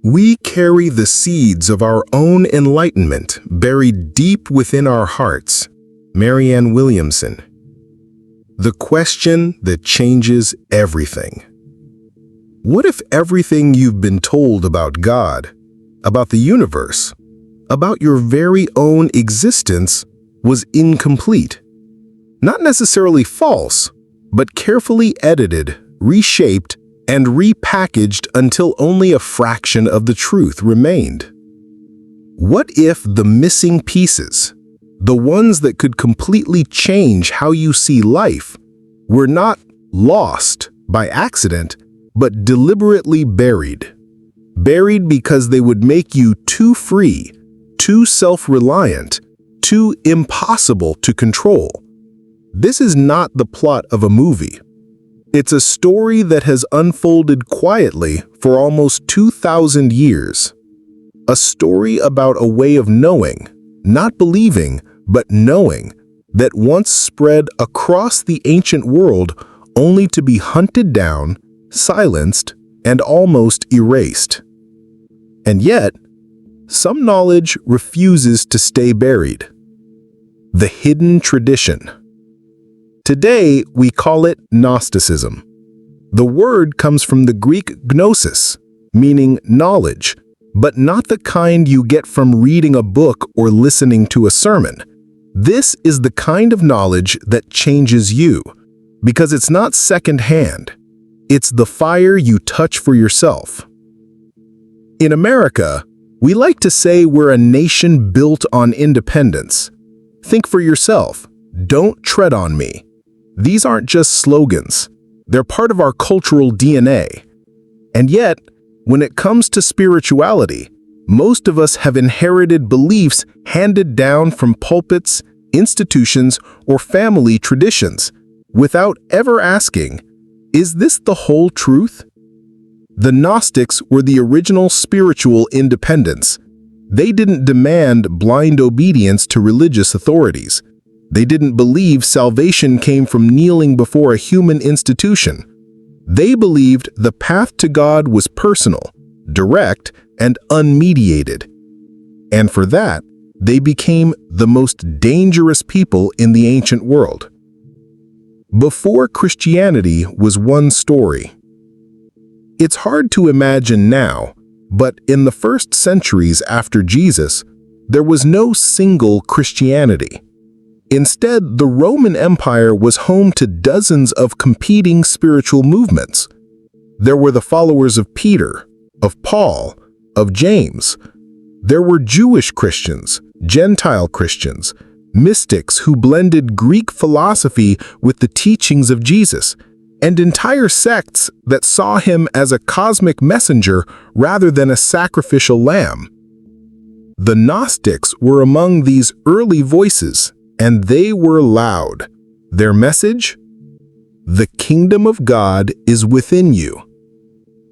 We carry the seeds of our own enlightenment buried deep within our hearts. Marianne Williamson. The question that changes everything. What if everything you've been told about God, about the universe, about your very own existence was incomplete? Not necessarily false, but carefully edited, reshaped, and repackaged until only a fraction of the truth remained. What if the missing pieces, the ones that could completely change how you see life, were not lost by accident, but deliberately buried? Buried because they would make you too free, too self-reliant, too impossible to control. This is not the plot of a movie. It's a story that has unfolded quietly for almost 2,000 years. A story about a way of knowing, not believing, but knowing, that once spread across the ancient world only to be hunted down, silenced, and almost erased. And yet, some knowledge refuses to stay buried. The hidden tradition. Today, we call it Gnosticism. The word comes from the Greek gnosis, meaning knowledge, but not the kind you get from reading a book or listening to a sermon. This is the kind of knowledge that changes you, because it's not secondhand. It's the fire you touch for yourself. In America, we like to say we're a nation built on independence. Think for yourself. Don't tread on me. These aren't just slogans. They're part of our cultural DNA. And yet, when it comes to spirituality, most of us have inherited beliefs handed down from pulpits, institutions, or family traditions, without ever asking, is this the whole truth? The Gnostics were the original spiritual independence. They didn't demand blind obedience to religious authorities. They didn't believe salvation came from kneeling before a human institution. They believed the path to God was personal, direct, and unmediated. And for that, they became the most dangerous people in the ancient world. Before Christianity was one story. It's hard to imagine now, but in the first centuries after Jesus, there was no single Christianity. Instead, the Roman Empire was home to dozens of competing spiritual movements. There were the followers of Peter, of Paul, of James. There were Jewish Christians, Gentile Christians, mystics who blended Greek philosophy with the teachings of Jesus, and entire sects that saw him as a cosmic messenger rather than a sacrificial lamb. The Gnostics were among these early voices, and they were loud. Their message? The kingdom of God is within you.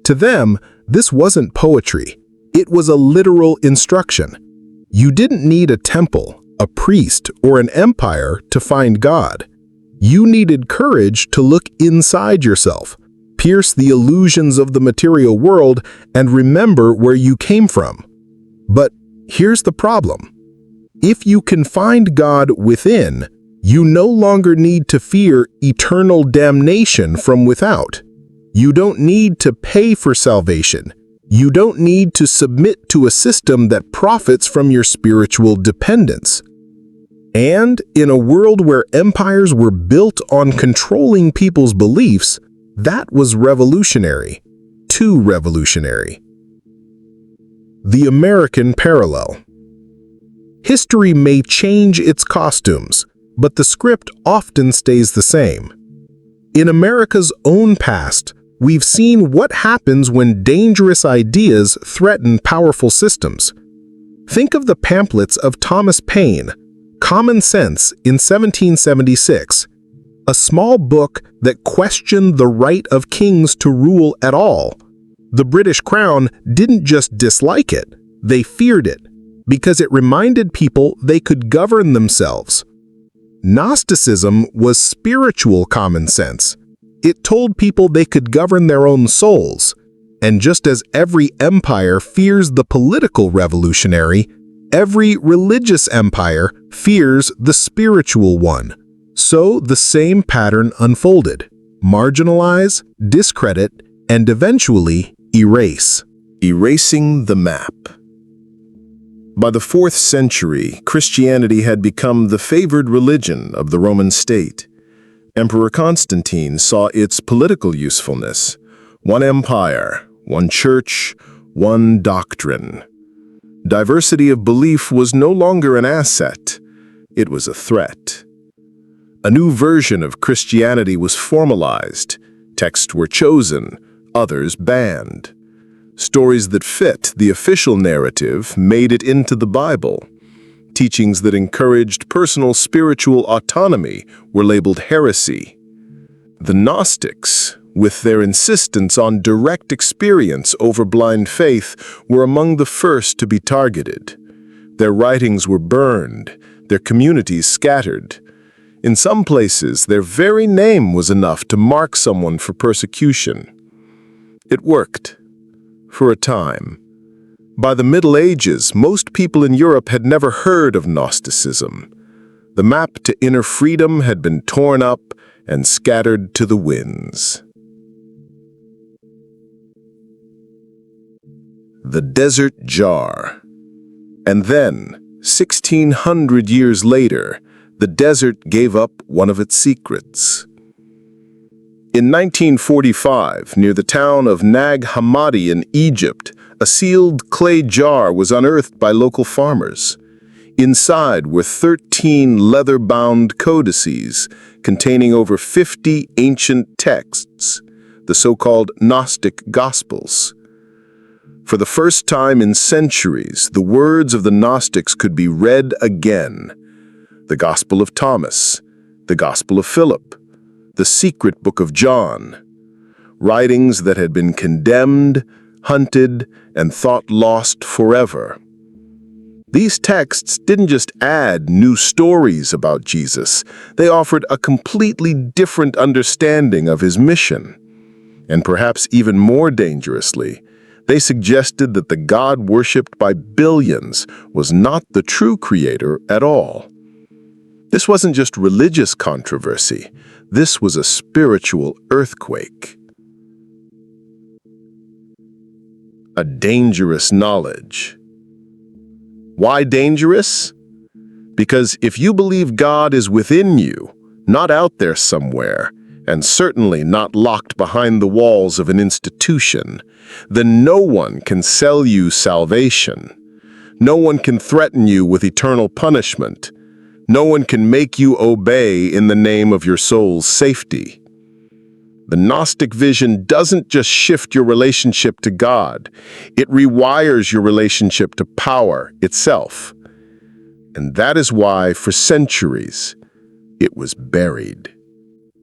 To them, this wasn't poetry. It was a literal instruction. You didn't need a temple, a priest, or an empire to find God. You needed courage to look inside yourself, pierce the illusions of the material world, and remember where you came from. But here's the problem. If you can find God within, you no longer need to fear eternal damnation from without. You don't need to pay for salvation. You don't need to submit to a system that profits from your spiritual dependence. And in a world where empires were built on controlling people's beliefs, that was revolutionary. Too revolutionary. The American parallel. History may change its costumes, but the script often stays the same. In America's own past, we've seen what happens when dangerous ideas threaten powerful systems. Think of the pamphlets of Thomas Paine, Common Sense, in 1776, a small book that questioned the right of kings to rule at all. The British Crown didn't just dislike it, they feared it, because it reminded people they could govern themselves. Gnosticism was spiritual common sense. It told people they could govern their own souls. And just as every empire fears the political revolutionary, every religious empire fears the spiritual one. So the same pattern unfolded: marginalize, discredit, and eventually erase. Erasing the map. By the 4th century, Christianity had become the favored religion of the Roman state. Emperor Constantine saw its political usefulness: one empire, one church, one doctrine. Diversity of belief was no longer an asset, it was a threat. A new version of Christianity was formalized. Texts were chosen, others banned. Stories that fit the official narrative made it into the Bible. Teachings that encouraged personal spiritual autonomy were labeled heresy. The Gnostics, with their insistence on direct experience over blind faith, were among the first to be targeted. Their writings were burned, their communities scattered. In some places, their very name was enough to mark someone for persecution. It worked, for a time. By the Middle Ages, most people in Europe had never heard of Gnosticism. The map to inner freedom had been torn up and scattered to the winds. The desert jar. And then, 1600 years later, the desert gave up one of its secrets. In 1945, near the town of Nag Hammadi in Egypt, a sealed clay jar was unearthed by local farmers. Inside were 13 leather-bound codices containing over 50 ancient texts, the so-called Gnostic Gospels. For the first time in centuries, the words of the Gnostics could be read again. The Gospel of Thomas, the Gospel of Philip, the secret book of John, writings that had been condemned, hunted, and thought lost forever. These texts didn't just add new stories about Jesus, they offered a completely different understanding of his mission. And perhaps even more dangerously, they suggested that the God worshipped by billions was not the true creator at all. This wasn't just religious controversy, this was a spiritual earthquake. A dangerous knowledge. Why dangerous? Because if you believe God is within you, not out there somewhere, and certainly not locked behind the walls of an institution, then no one can sell you salvation. No one can threaten you with eternal punishment. No one can make you obey in the name of your soul's safety. The Gnostic vision doesn't just shift your relationship to God, it rewires your relationship to power itself. And that is why, for centuries, it was buried.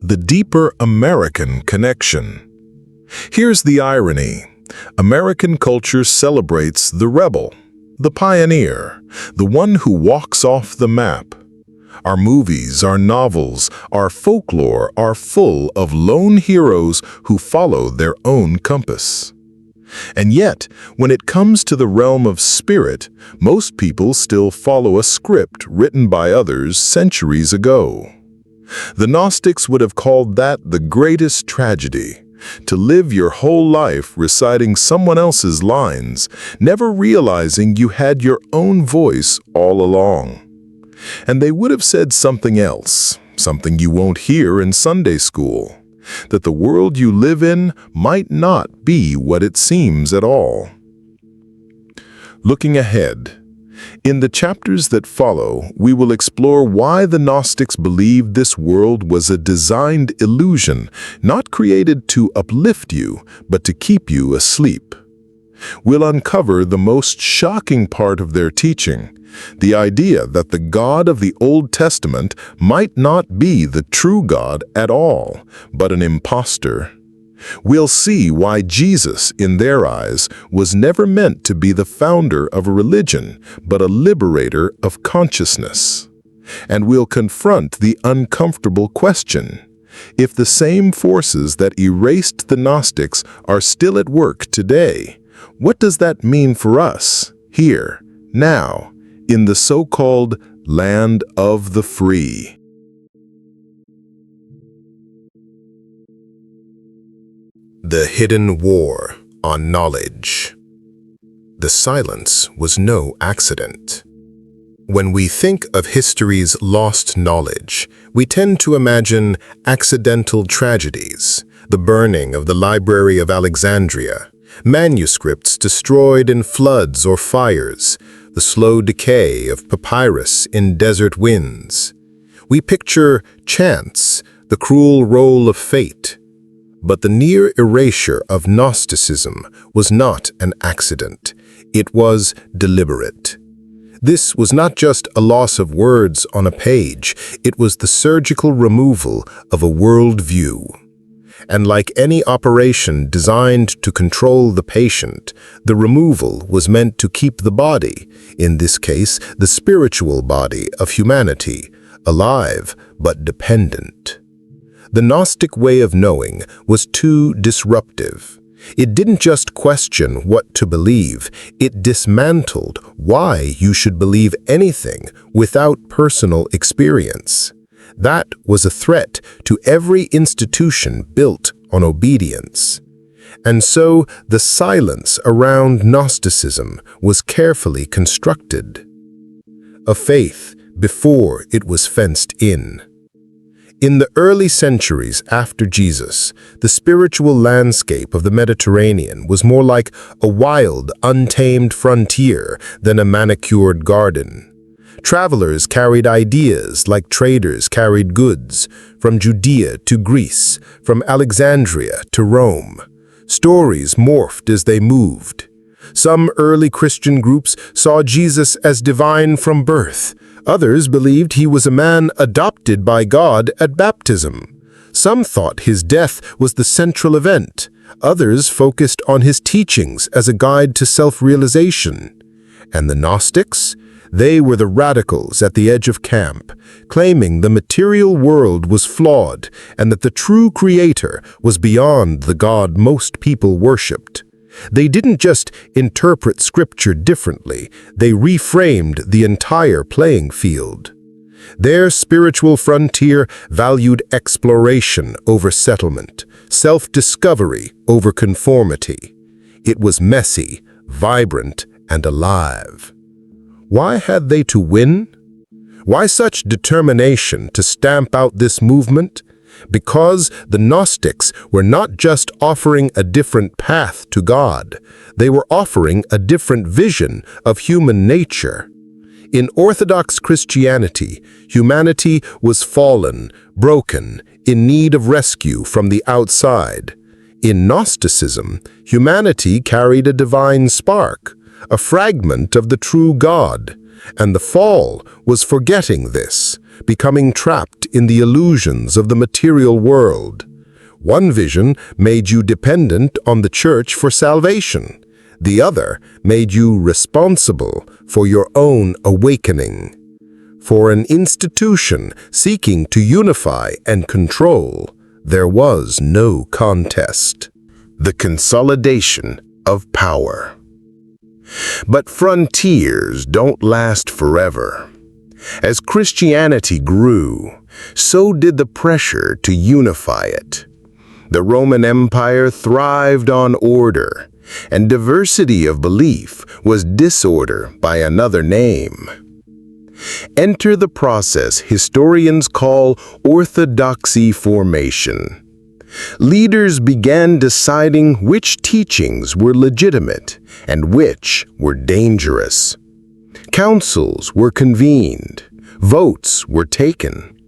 The deeper American connection. Here's the irony. American culture celebrates the rebel, the pioneer, the one who walks off the map. Our movies, our novels, our folklore are full of lone heroes who follow their own compass. And yet, when it comes to the realm of spirit, most people still follow a script written by others centuries ago. The Gnostics would have called that the greatest tragedy, to live your whole life reciting someone else's lines, never realizing you had your own voice all along. And they would have said something else, something you won't hear in Sunday school, that the world you live in might not be what it seems at all. Looking ahead, in the chapters that follow, we will explore why the Gnostics believed this world was a designed illusion, not created to uplift you, but to keep you asleep. We'll uncover the most shocking part of their teaching, the idea that the God of the Old Testament might not be the true God at all, but an impostor. We'll see why Jesus, in their eyes, was never meant to be the founder of a religion, but a liberator of consciousness. And we'll confront the uncomfortable question: If the same forces that erased the Gnostics are still at work today, what does that mean for us, here, now, in the so-called land of the free? The hidden war on knowledge. The silence was no accident. When we think of history's lost knowledge, we tend to imagine accidental tragedies, the burning of the Library of Alexandria, manuscripts destroyed in floods or fires, the slow decay of papyrus in desert winds. We picture chance, the cruel roll of fate. But the near erasure of Gnosticism was not an accident. It was deliberate. This was not just a loss of words on a page, it was the surgical removal of a worldview. And like any operation designed to control the patient, the removal was meant to keep the body, in this case the spiritual body of humanity, alive but dependent. The Gnostic way of knowing was too disruptive. It didn't just question what to believe, it dismantled why you should believe anything without personal experience. That was a threat to every institution built on obedience. And so the silence around Gnosticism was carefully constructed. A faith before it was fenced in. In the early centuries after Jesus, the spiritual landscape of the Mediterranean was more like a wild, untamed frontier than a manicured garden. Travelers carried ideas like traders carried goods, from Judea to Greece, from Alexandria to Rome. Stories morphed as they moved. Some early Christian groups saw Jesus as divine from birth. Others believed he was a man adopted by God at baptism. Some thought his death was the central event. Others focused on his teachings as a guide to self-realization. And the Gnostics? They were the radicals at the edge of camp, claiming the material world was flawed and that the true creator was beyond the God most people worshipped. They didn't just interpret scripture differently, they reframed the entire playing field. Their spiritual frontier valued exploration over settlement, self-discovery over conformity. It was messy, vibrant, and alive. Why had they to win? Why such determination to stamp out this movement? Because the Gnostics were not just offering a different path to God, they were offering a different vision of human nature. In Orthodox Christianity, humanity was fallen, broken, in need of rescue from the outside. In Gnosticism, humanity carried a divine spark, a fragment of the true God, and the fall was forgetting this, becoming trapped in the illusions of the material world. One vision made you dependent on the church for salvation. The other made you responsible for your own awakening. For an institution seeking to unify and control, there was no contest. The consolidation of power. But frontiers don't last forever. As Christianity grew, so did the pressure to unify it. The Roman Empire thrived on order, and diversity of belief was disorder by another name. Enter the process historians call orthodoxy formation. Leaders began deciding which teachings were legitimate and which were dangerous. Councils were convened, votes were taken.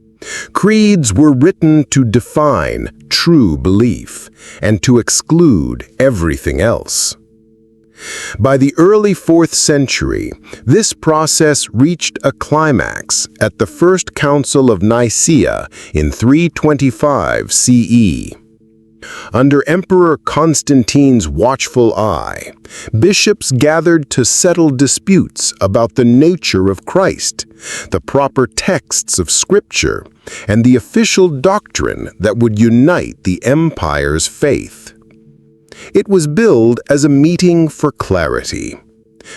Creeds were written to define true belief and to exclude everything else. By the early 4th century, this process reached a climax at the First Council of Nicaea in 325 CE. Under Emperor Constantine's watchful eye, bishops gathered to settle disputes about the nature of Christ, the proper texts of Scripture, and the official doctrine that would unite the empire's faith. It was billed as a meeting for clarity.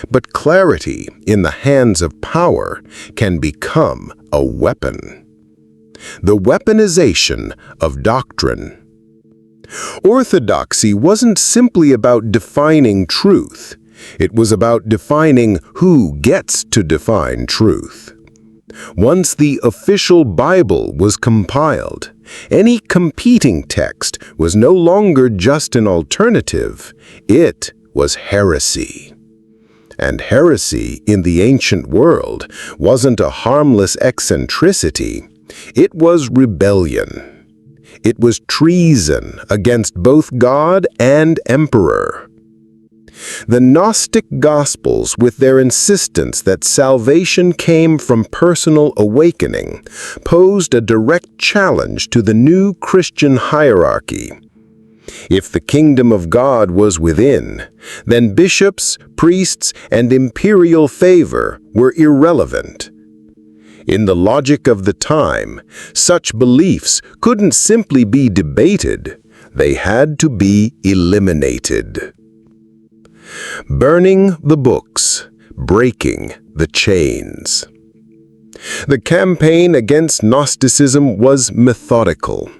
But clarity in the hands of power can become a weapon. The weaponization of doctrine. Orthodoxy wasn't simply about defining truth. It was about defining who gets to define truth. Once the official Bible was compiled, any competing text was no longer just an alternative. It was heresy. And heresy in the ancient world wasn't a harmless eccentricity. It was rebellion. It was treason against both God and emperor. The Gnostic Gospels, with their insistence that salvation came from personal awakening, posed a direct challenge to the new Christian hierarchy. If the kingdom of God was within, then bishops, priests, and imperial favor were irrelevant. In the logic of the time, such beliefs couldn't simply be debated, they had to be eliminated. Burning the books, breaking the chains. The campaign against Gnosticism was methodical.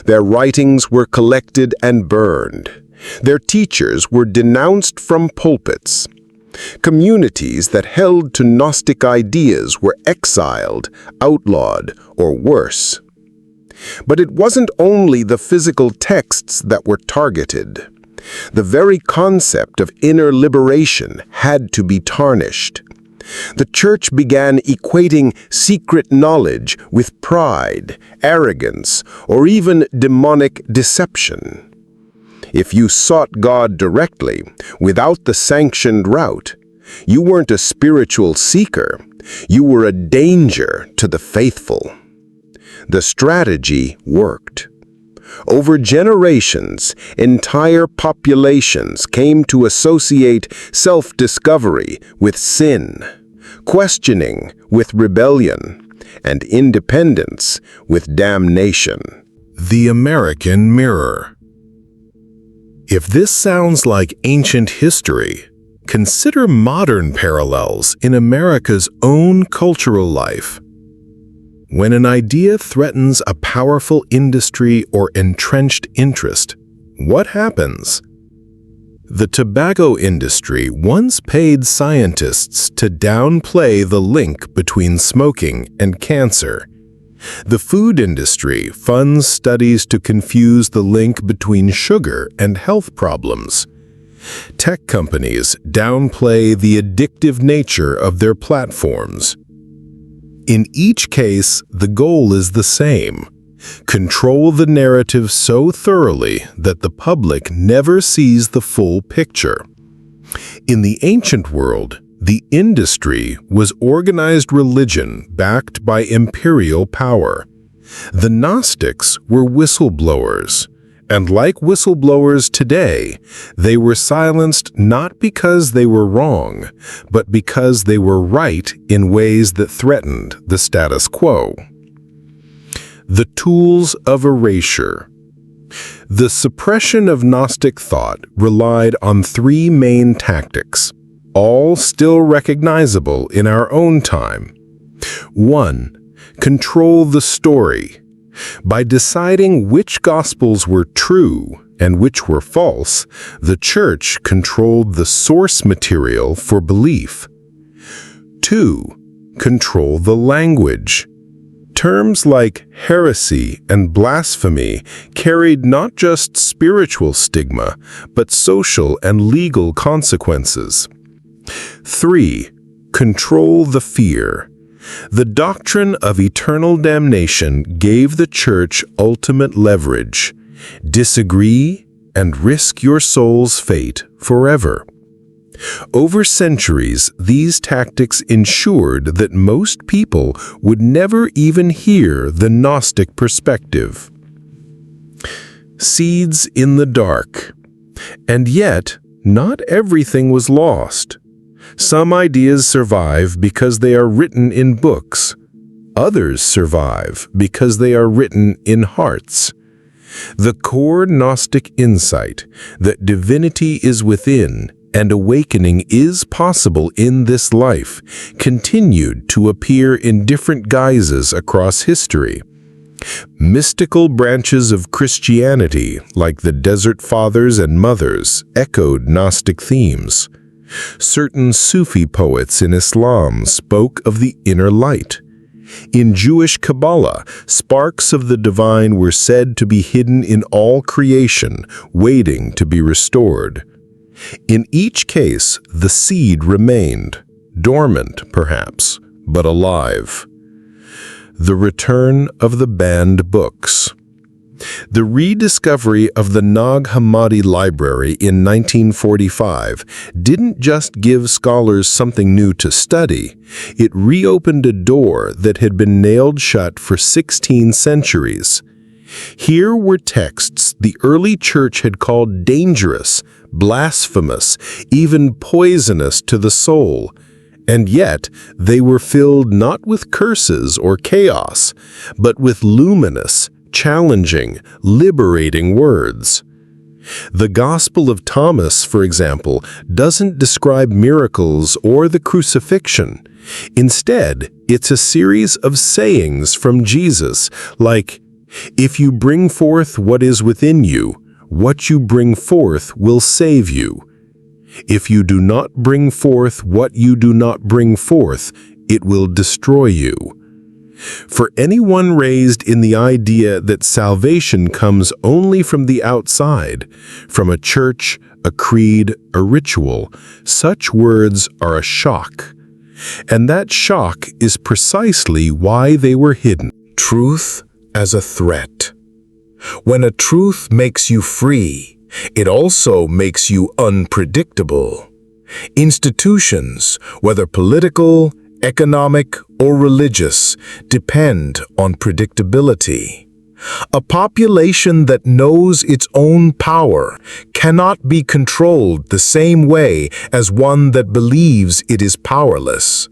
Their writings were collected and burned. Their teachers were denounced from pulpits. Communities that held to Gnostic ideas were exiled, outlawed, or worse. But it wasn't only the physical texts that were targeted. The very concept of inner liberation had to be tarnished. The Church began equating secret knowledge with pride, arrogance, or even demonic deception. If you sought God directly, without the sanctioned route, you weren't a spiritual seeker, you were a danger to the faithful. The strategy worked. Over generations, entire populations came to associate self-discovery with sin, questioning with rebellion, and independence with damnation. The American Mirror. If this sounds like ancient history, consider modern parallels in America's own cultural life. When an idea threatens a powerful industry or entrenched interest, what happens? The tobacco industry once paid scientists to downplay the link between smoking and cancer. The food industry funds studies to confuse the link between sugar and health problems. Tech companies downplay the addictive nature of their platforms. In each case, the goal is the same: control the narrative so thoroughly that the public never sees the full picture. In the ancient world, the industry was organized religion backed by imperial power. The Gnostics were whistleblowers, and like whistleblowers today, they were silenced not because they were wrong, but because they were right in ways that threatened the status quo. The tools of erasure. The suppression of Gnostic thought relied on three main tactics, all still recognizable in our own time. 1. Control the story. By deciding which Gospels were true and which were false, the Church controlled the source material for belief. 2. Control the language. Terms like heresy and blasphemy carried not just spiritual stigma, but social and legal consequences. 3. Control the fear. The doctrine of eternal damnation gave the Church ultimate leverage. Disagree and risk your soul's fate forever. Over centuries, these tactics ensured that most people would never even hear the Gnostic perspective. seeds in the dark. And yet, not everything was lost. Some ideas survive because they are written in books. Others survive because they are written in hearts. The core Gnostic insight that divinity is within and awakening is possible in this life continued to appear in different guises across history. Mystical branches of Christianity, like the Desert Fathers and Mothers, echoed Gnostic themes. Certain Sufi poets in Islam spoke of the inner light. In Jewish Kabbalah, sparks of the divine were said to be hidden in all creation, waiting to be restored. In each case, the seed remained, dormant perhaps, but alive. The return of the banned books. The rediscovery of the Nag Hammadi Library in 1945 didn't just give scholars something new to study, it reopened a door that had been nailed shut for 16 centuries. Here were texts the early church had called dangerous, blasphemous, even poisonous to the soul. And yet, they were filled not with curses or chaos, but with luminous, challenging, liberating words. The Gospel of Thomas, for example, doesn't describe miracles or the crucifixion. Instead, it's a series of sayings from Jesus, like, "If you bring forth what is within you, what you bring forth will save you. If you do not bring forth what you do not bring forth, it will destroy you." For anyone raised in the idea that salvation comes only from the outside, from a church, a creed, a ritual, such words are a shock. And that shock is precisely why they were hidden. Truth as a threat. When a truth makes you free, it also makes you unpredictable. Institutions, whether political, economic, or religious, depend on predictability. A population that knows its own power cannot be controlled the same way as one that believes it is powerless.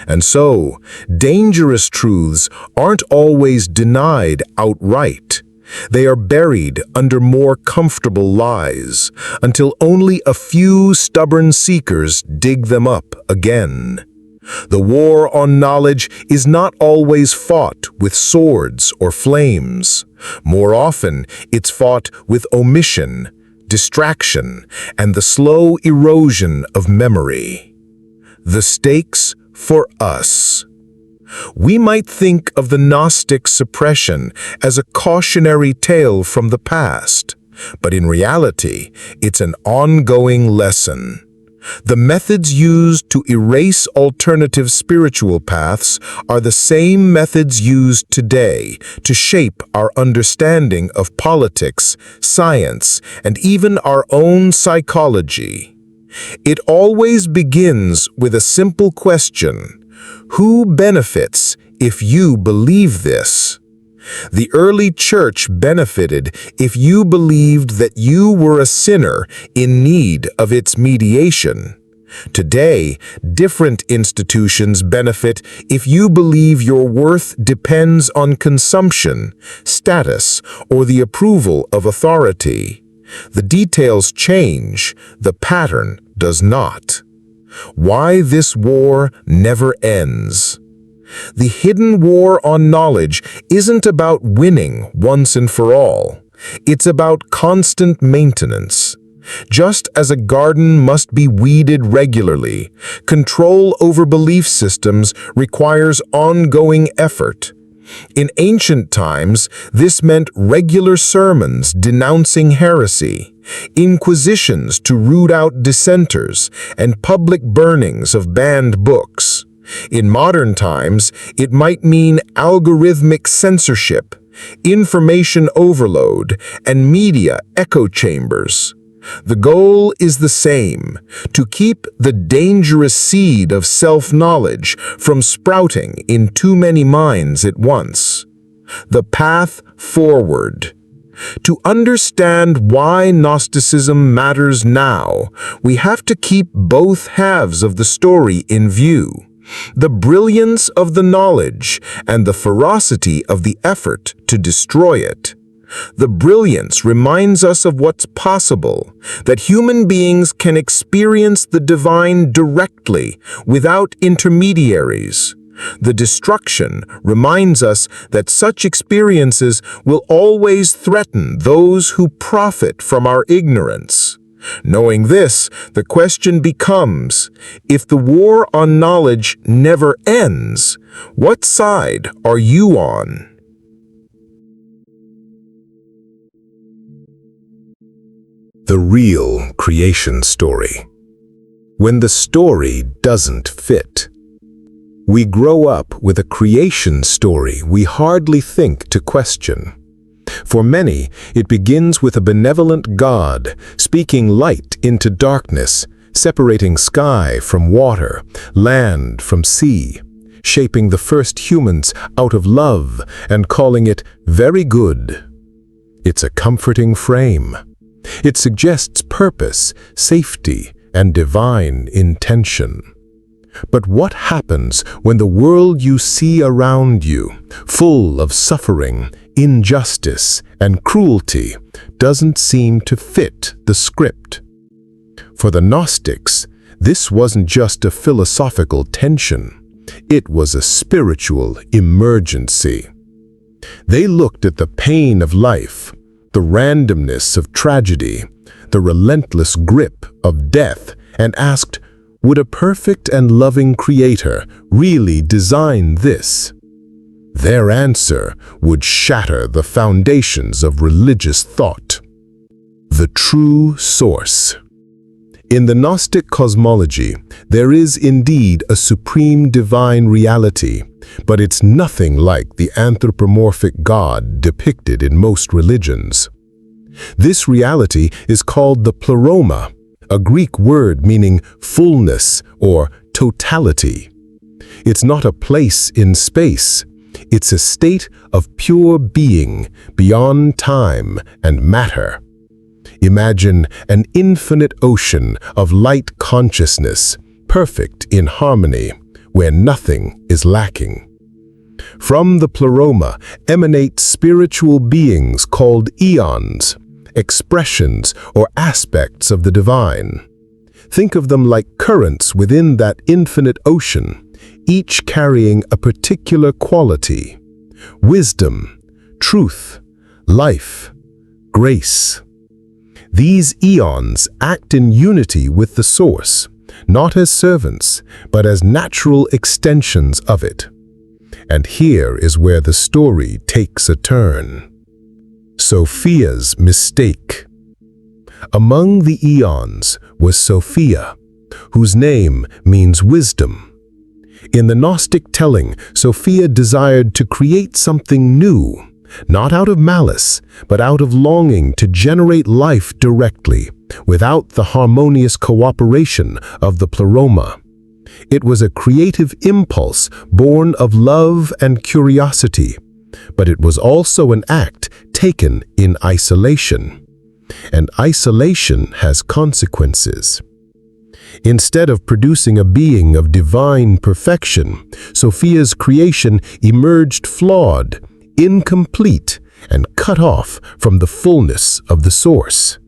And so, dangerous truths aren't always denied outright. They are buried under more comfortable lies, until only a few stubborn seekers dig them up again. The war on knowledge is not always fought with swords or flames. More often, it's fought with omission, distraction, and the slow erosion of memory. The stakes for us. We might think of the Gnostic suppression as a cautionary tale from the past, but in reality, it's an ongoing lesson. The methods used to erase alternative spiritual paths are the same methods used today to shape our understanding of politics, science, and even our own psychology. It always begins with a simple question: who benefits if you believe this? The early church benefited if you believed that you were a sinner in need of its mediation. Today, different institutions benefit if you believe your worth depends on consumption, status, or the approval of authority. The details change, the pattern does not. Why this war never ends. The hidden war on knowledge isn't about winning once and for all. It's about constant maintenance. Just as a garden must be weeded regularly, control over belief systems requires ongoing effort. In ancient times, this meant regular sermons denouncing heresy, inquisitions to root out dissenters, and public burnings of banned books. In modern times, it might mean algorithmic censorship, information overload, and media echo chambers. The goal is the same: to keep the dangerous seed of self-knowledge from sprouting in too many minds at once. The path forward. To understand why Gnosticism matters now, we have to keep both halves of the story in view: the brilliance of the knowledge and the ferocity of the effort to destroy it. The brilliance reminds us of what's possible, that human beings can experience the divine directly, without intermediaries. The destruction reminds us that such experiences will always threaten those who profit from our ignorance. Knowing this, the question becomes, if the war on knowledge never ends, what side are you on? The real creation story. When the story doesn't fit. We grow up with a creation story we hardly think to question. For many, it begins with a benevolent God speaking light into darkness, separating sky from water, land from sea, shaping the first humans out of love and calling it very good. It's a comforting frame. It suggests purpose, safety, and divine intention. But what happens when the world you see around you, full of suffering, injustice, and cruelty, doesn't seem to fit the script? For the Gnostics, this wasn't just a philosophical tension. It was a spiritual emergency. They looked at the pain of life, the randomness of tragedy, the relentless grip of death, and asked, would a perfect and loving creator really design this? Their answer would shatter the foundations of religious thought. The true source. In the Gnostic cosmology, there is indeed a supreme divine reality, but it's nothing like the anthropomorphic God depicted in most religions. This reality is called the pleroma, a Greek word meaning fullness or totality. It's not a place in space. It's a state of pure being beyond time and matter. Imagine an infinite ocean of light consciousness, perfect in harmony, where nothing is lacking. From the pleroma emanate spiritual beings called eons, expressions or aspects of the divine. Think of them like currents within that infinite ocean, each carrying a particular quality: wisdom, truth, life, grace. These eons act in unity with the source, not as servants, but as natural extensions of it. And here is where the story takes a turn. Sophia's mistake. Among the eons was Sophia, whose name means wisdom. In the Gnostic telling, Sophia desired to create something new, not out of malice, but out of longing to generate life directly, without the harmonious cooperation of the pleroma. It was a creative impulse born of love and curiosity, but it was also an act taken in isolation. And isolation has consequences. Instead of producing a being of divine perfection, Sophia's creation emerged flawed, incomplete, and cut off from the fullness of the source.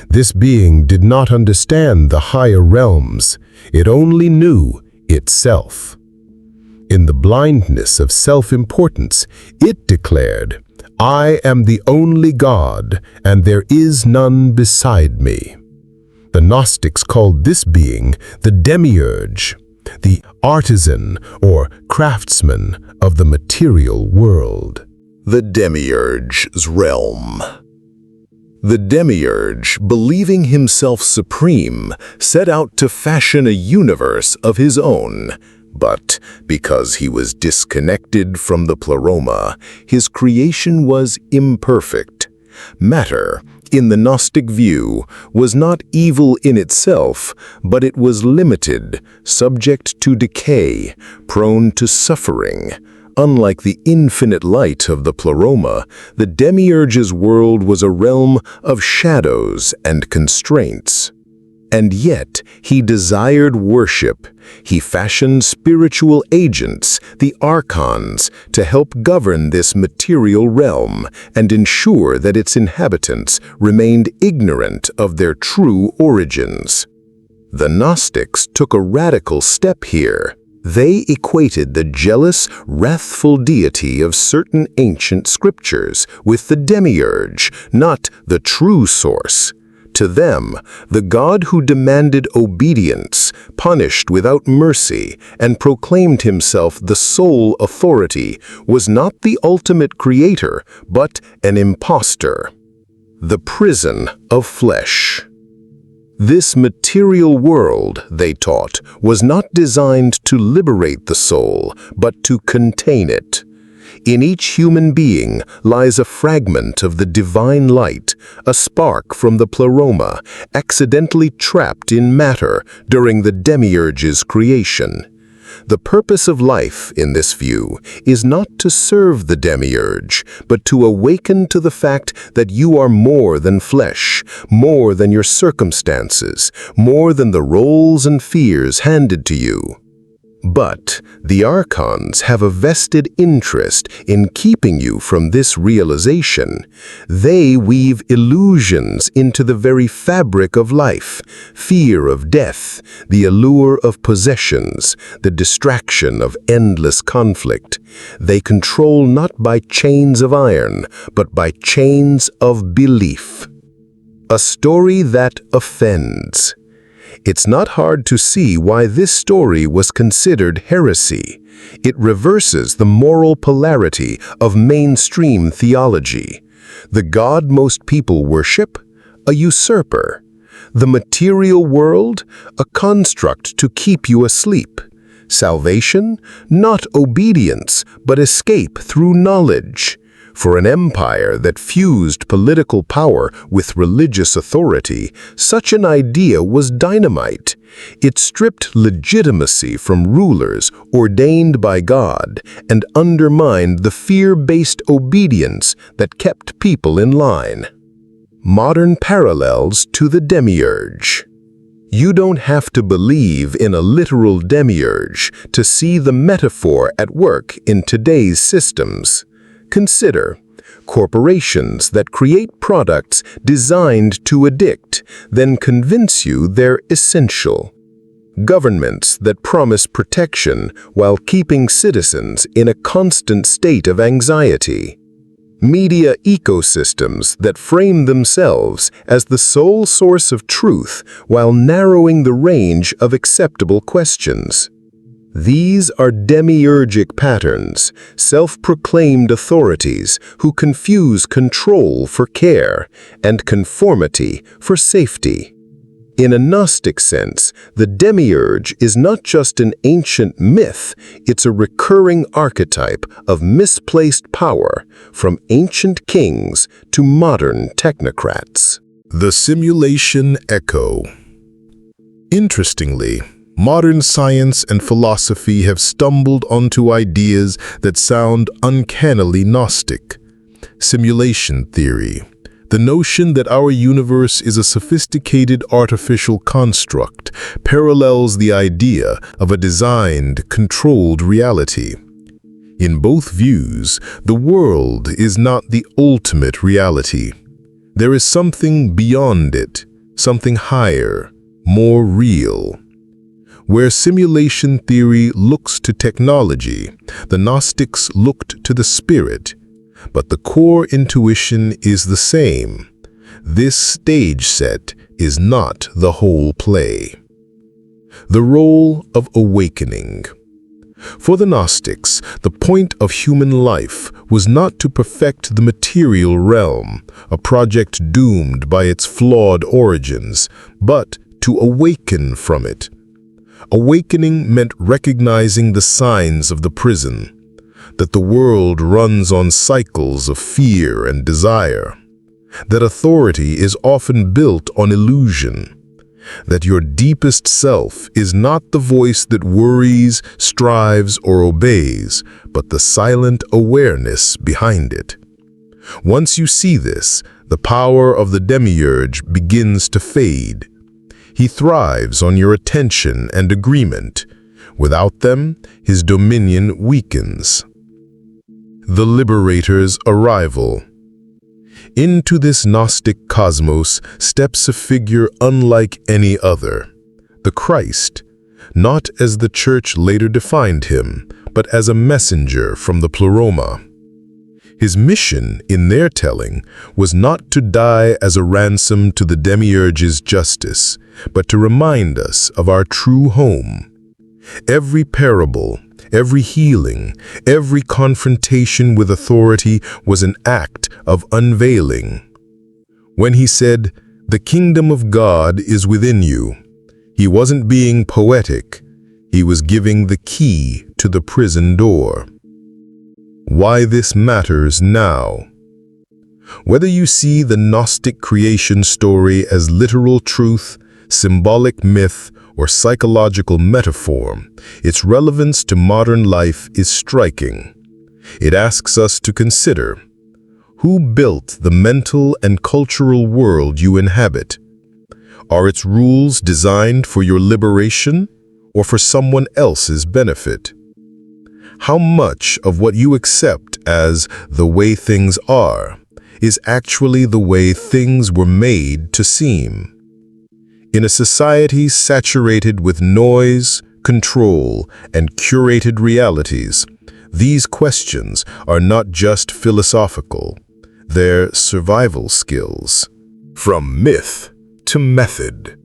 This being did not understand the higher realms. It only knew itself. In the blindness of self-importance, it declared, "I am the only God, and there is none beside me." The Gnostics called this being the Demiurge, the artisan or craftsman of the material world. The Demiurge's realm. The Demiurge, believing himself supreme, set out to fashion a universe of his own. But because he was disconnected from the pleroma, his creation was imperfect. Matter, in the Gnostic view, was not evil in itself, but it was limited, subject to decay, prone to suffering, Unlike the infinite light of the Pleroma, the Demiurge's world was a realm of shadows and constraints. And yet, he desired worship. He fashioned spiritual agents, the Archons, to help govern this material realm and ensure that its inhabitants remained ignorant of their true origins. The Gnostics took a radical step here. They equated the jealous, wrathful deity of certain ancient scriptures with the Demiurge, not the true source. To them, the God who demanded obedience, punished without mercy, and proclaimed himself the sole authority was not the ultimate creator, but an impostor. The prison of flesh. This material world, they taught, was not designed to liberate the soul, but to contain it. In each human being lies a fragment of the divine light, a spark from the Pleroma, accidentally trapped in matter during the Demiurge's creation. The purpose of life, in this view, is not to serve the Demiurge, but to awaken to the fact that you are more than flesh, more than your circumstances, more than the roles and fears handed to you. But the Archons have a vested interest in keeping you from this realization. They weave illusions into the very fabric of life, fear of death, the allure of possessions, the distraction of endless conflict. They control not by chains of iron, but by chains of belief. A story that offends. It's not hard to see why this story was considered heresy. It reverses the moral polarity of mainstream theology. The God most people worship? A usurper. The material world? A construct to keep you asleep. Salvation? Not obedience, but escape through knowledge. For an empire that fused political power with religious authority, such an idea was dynamite. It stripped legitimacy from rulers ordained by God and undermined the fear-based obedience that kept people in line. Modern parallels to the Demiurge. You don't have to believe in a literal Demiurge to see the metaphor at work in today's systems. Consider corporations that create products designed to addict, then convince you they're essential. Governments that promise protection while keeping citizens in a constant state of anxiety. Media ecosystems that frame themselves as the sole source of truth while narrowing the range of acceptable questions. These are demiurgic patterns, self-proclaimed authorities who confuse control for care and conformity for safety. In a Gnostic sense, the Demiurge is not just an ancient myth, it's a recurring archetype of misplaced power from ancient kings to modern technocrats. The simulation echo. Interestingly, modern science and philosophy have stumbled onto ideas that sound uncannily Gnostic. Simulation theory. The notion that our universe is a sophisticated artificial construct parallels the idea of a designed, controlled reality. In both views, the world is not the ultimate reality. There is something beyond it, something higher, more real. Where simulation theory looks to technology, the Gnostics looked to the spirit. But the core intuition is the same. This stage set is not the whole play. The role of awakening. For the Gnostics, the point of human life was not to perfect the material realm, a project doomed by its flawed origins, but to awaken from it. Awakening meant recognizing the signs of the prison, that the world runs on cycles of fear and desire, that authority is often built on illusion, that your deepest self is not the voice that worries, strives, or obeys, but the silent awareness behind it. Once you see this, the power of the Demiurge begins to fade. He thrives on your attention and agreement. Without them, his dominion weakens. The Liberator's arrival. Into this Gnostic cosmos steps a figure unlike any other, the Christ, not as the Church later defined him, but as a messenger from the Pleroma. His mission, in their telling, was not to die as a ransom to the Demiurge's justice, but to remind us of our true home. Every parable, every healing, every confrontation with authority was an act of unveiling. When he said, "The kingdom of God is within you," he wasn't being poetic, he was giving the key to the prison door. Why this matters now. Whether you see the Gnostic creation story as literal truth, symbolic myth, or psychological metaphor, its relevance to modern life is striking. It asks us to consider, who built the mental and cultural world you inhabit? Are its rules designed for your liberation or for someone else's benefit? How much of what you accept as the way things are is actually the way things were made to seem? In a society saturated with noise, control, and curated realities, these questions are not just philosophical, they're survival skills. From myth to method,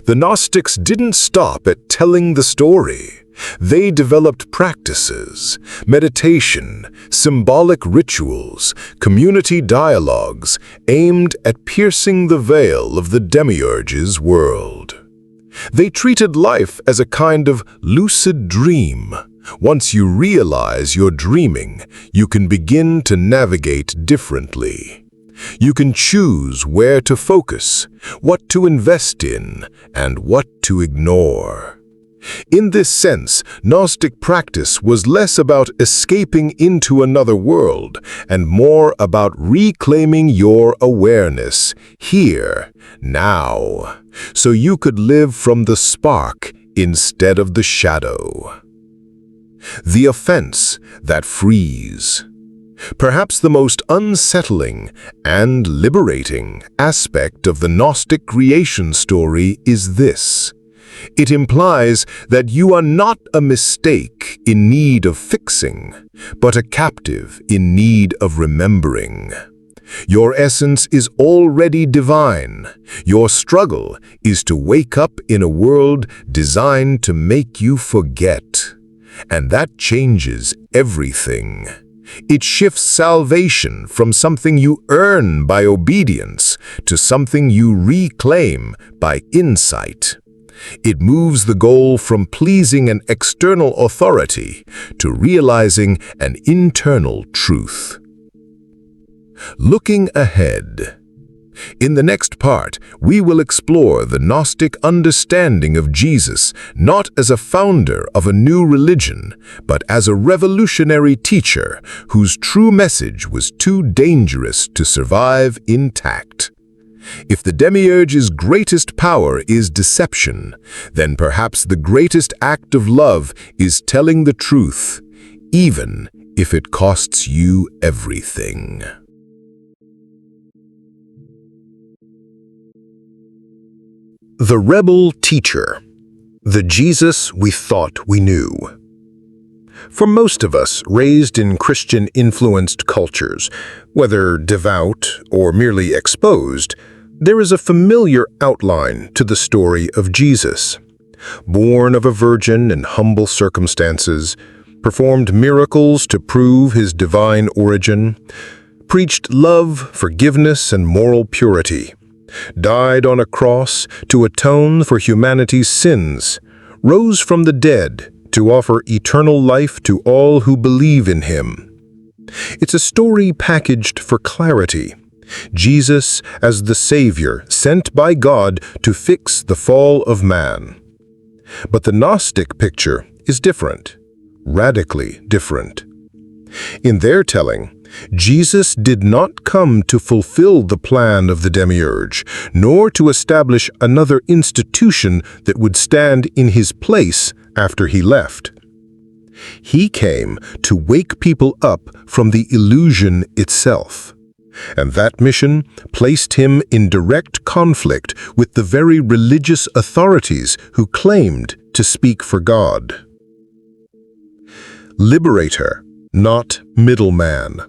the Gnostics didn't stop at telling the story. They developed practices, meditation, symbolic rituals, community dialogues aimed at piercing the veil of the Demiurge's world. They treated life as a kind of lucid dream. Once you realize you're dreaming, you can begin to navigate differently. You can choose where to focus, what to invest in, and what to ignore. In this sense, Gnostic practice was less about escaping into another world and more about reclaiming your awareness here, now, so you could live from the spark instead of the shadow. The offense that frees. Perhaps the most unsettling and liberating aspect of the Gnostic creation story is this. It implies that you are not a mistake in need of fixing, but a captive in need of remembering. Your essence is already divine. Your struggle is to wake up in a world designed to make you forget. And that changes everything. It shifts salvation from something you earn by obedience to something you reclaim by insight. It moves the goal from pleasing an external authority to realizing an internal truth. Looking ahead. In the next part, we will explore the Gnostic understanding of Jesus not as a founder of a new religion, but as a revolutionary teacher whose true message was too dangerous to survive intact. If the Demiurge's greatest power is deception, then perhaps the greatest act of love is telling the truth, even if it costs you everything. The Rebel Teacher, the Jesus we thought we knew. For most of us raised in Christian-influenced cultures, whether devout or merely exposed, there is a familiar outline to the story of Jesus. Born of a virgin in humble circumstances, performed miracles to prove his divine origin, preached love, forgiveness, and moral purity, died on a cross to atone for humanity's sins, rose from the dead to offer eternal life to all who believe in him. It's a story packaged for clarity. Jesus as the Savior sent by God to fix the fall of man. But the Gnostic picture is different, radically different. In their telling, Jesus did not come to fulfill the plan of the Demiurge, nor to establish another institution that would stand in his place after he left. He came to wake people up from the illusion itself. And that mission placed him in direct conflict with the very religious authorities who claimed to speak for God. Liberator, not middleman.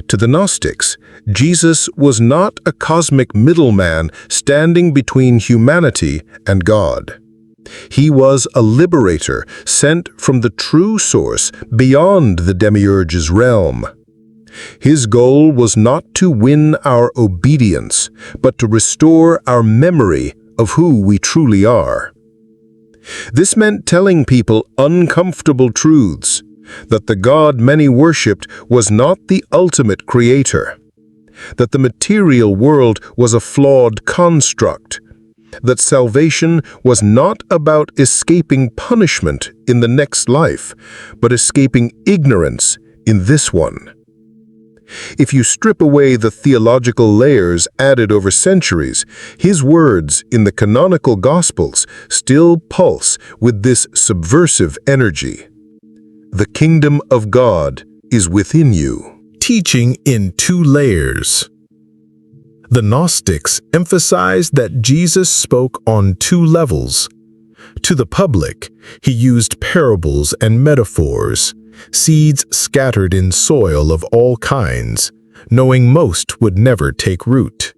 To the Gnostics, Jesus was not a cosmic middleman standing between humanity and God. He was a liberator sent from the true source beyond the Demiurge's realm. His goal was not to win our obedience, but to restore our memory of who we truly are. This meant telling people uncomfortable truths, that the God many worshipped was not the ultimate creator, that the material world was a flawed construct, that salvation was not about escaping punishment in the next life, but escaping ignorance in this one. If you strip away the theological layers added over centuries, his words in the canonical Gospels still pulse with this subversive energy. The kingdom of God is within you. Teaching in two layers. The Gnostics emphasized that Jesus spoke on two levels. To the public, he used parables and metaphors, seeds scattered in soil of all kinds, knowing most would never take root.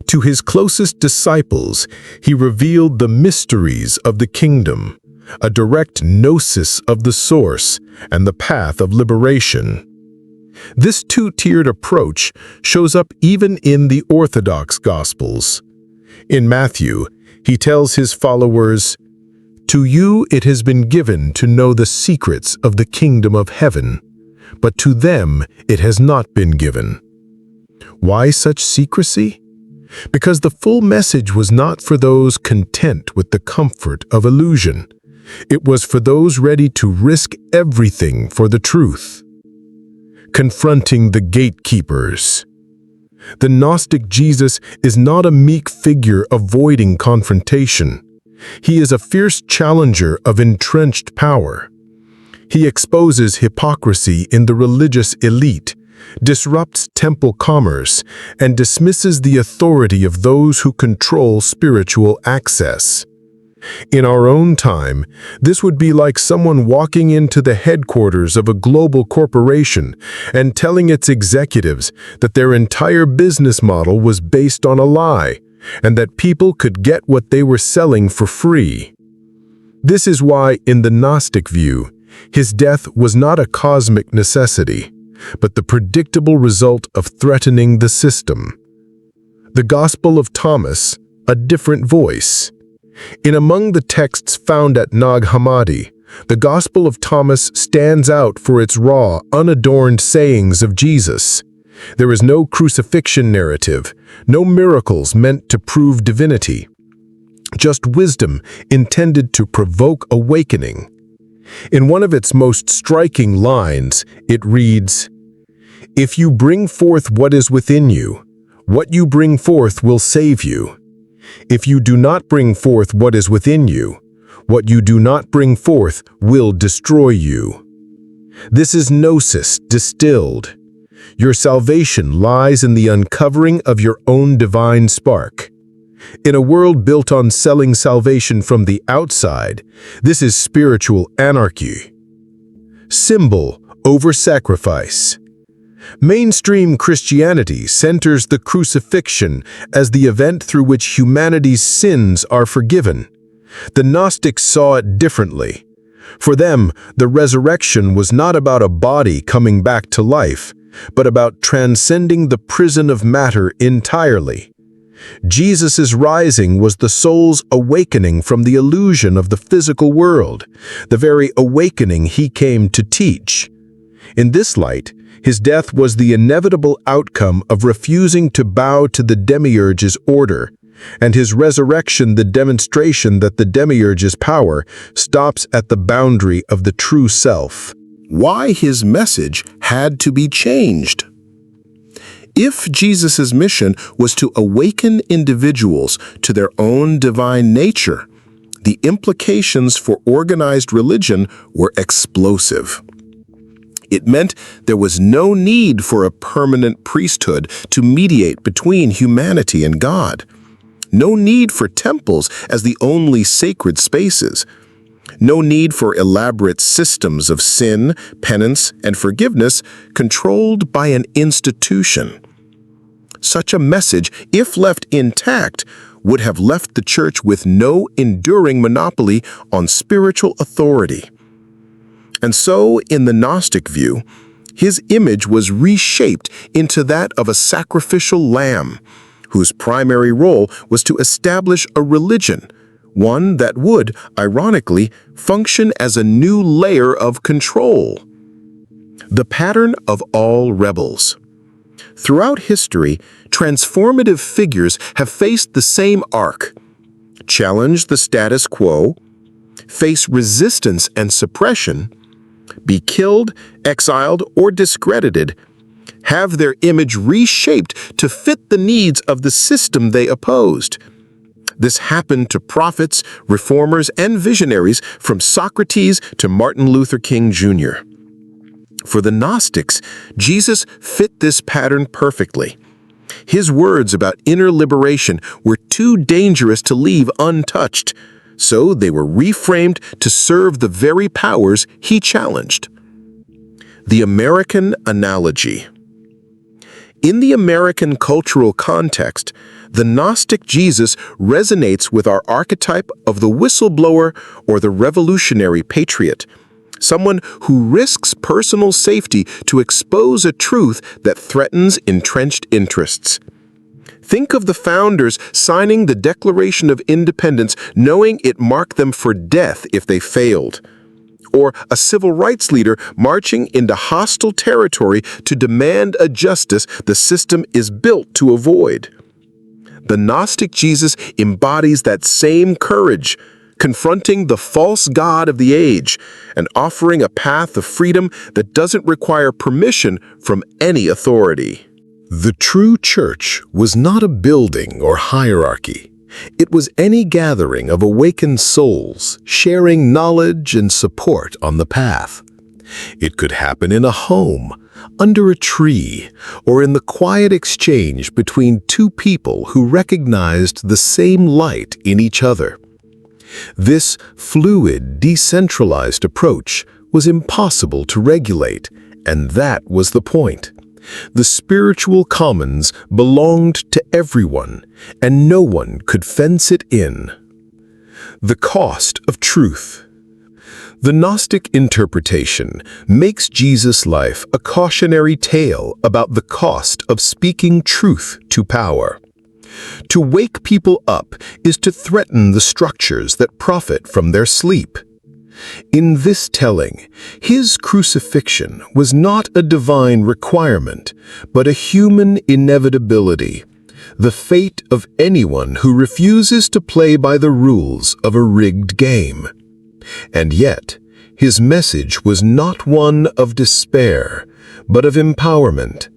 To his closest disciples, he revealed the mysteries of the kingdom, a direct gnosis of the source and the path of liberation. This two-tiered approach shows up even in the Orthodox Gospels. In Matthew, he tells his followers, "To you it has been given to know the secrets of the kingdom of heaven, but to them it has not been given." Why such secrecy? Because the full message was not for those content with the comfort of illusion. It was for those ready to risk everything for the truth. Confronting the gatekeepers. The Gnostic Jesus is not a meek figure avoiding confrontation. He is a fierce challenger of entrenched power. He exposes hypocrisy in the religious elite, disrupts temple commerce, and dismisses the authority of those who control spiritual access. In our own time, this would be like someone walking into the headquarters of a global corporation and telling its executives that their entire business model was based on a lie, and that people could get what they were selling for free. This is why, in the Gnostic view, his death was not a cosmic necessity, but the predictable result of threatening the system. The Gospel of Thomas, a different voice. In among the texts found at Nag Hammadi, the Gospel of Thomas stands out for its raw, unadorned sayings of Jesus. There is no crucifixion narrative, no miracles meant to prove divinity, just wisdom intended to provoke awakening. In one of its most striking lines, it reads, "If you bring forth what is within you, what you bring forth will save you. If you do not bring forth what is within you, what you do not bring forth will destroy you." This is gnosis distilled. Your salvation lies in the uncovering of your own divine spark. In a world built on selling salvation from the outside, this is spiritual anarchy. Symbol over sacrifice. Mainstream Christianity centers the crucifixion as the event through which humanity's sins are forgiven. The Gnostics saw it differently. For them, the resurrection was not about a body coming back to life, but about transcending the prison of matter entirely. Jesus' rising was the soul's awakening from the illusion of the physical world, the very awakening he came to teach. In this light, his death was the inevitable outcome of refusing to bow to the Demiurge's order, and his resurrection the demonstration that the Demiurge's power stops at the boundary of the true self. Why his message had to be changed? If Jesus' mission was to awaken individuals to their own divine nature, the implications for organized religion were explosive. It meant there was no need for a permanent priesthood to mediate between humanity and God. No need for temples as the only sacred spaces. No need for elaborate systems of sin, penance, and forgiveness controlled by an institution. Such a message, if left intact, would have left the Church with no enduring monopoly on spiritual authority. And so, in the Gnostic view, his image was reshaped into that of a sacrificial lamb, whose primary role was to establish a religion, one that would, ironically, function as a new layer of control. The pattern of all rebels. Throughout history, transformative figures have faced the same arc: challenge the status quo, face resistance and suppression, be killed, exiled, or discredited, have their image reshaped to fit the needs of the system they opposed. This happened to prophets, reformers, and visionaries from Socrates to Martin Luther King Jr. For the Gnostics, Jesus fit this pattern perfectly. His words about inner liberation were too dangerous to leave untouched, so they were reframed to serve the very powers he challenged. The American analogy. In the American cultural context, the Gnostic Jesus resonates with our archetype of the whistleblower or the revolutionary patriot, someone who risks personal safety to expose a truth that threatens entrenched interests. Think of the founders signing the Declaration of Independence knowing it marked them for death if they failed. Or a civil rights leader marching into hostile territory to demand a justice the system is built to avoid. The Gnostic Jesus embodies that same courage, confronting the false god of the age and offering a path of freedom that doesn't require permission from any authority. The true church was not a building or hierarchy. It was any gathering of awakened souls sharing knowledge and support on the path. It could happen in a home, under a tree, or in the quiet exchange between two people who recognized the same light in each other. This fluid, decentralized approach was impossible to regulate, and that was the point. The spiritual commons belonged to everyone, and no one could fence it in. The cost of truth. The Gnostic interpretation makes Jesus' life a cautionary tale about the cost of speaking truth to power. To wake people up is to threaten the structures that profit from their sleep. In this telling, his crucifixion was not a divine requirement, but a human inevitability, the fate of anyone who refuses to play by the rules of a rigged game. And yet, his message was not one of despair, but of empowerment,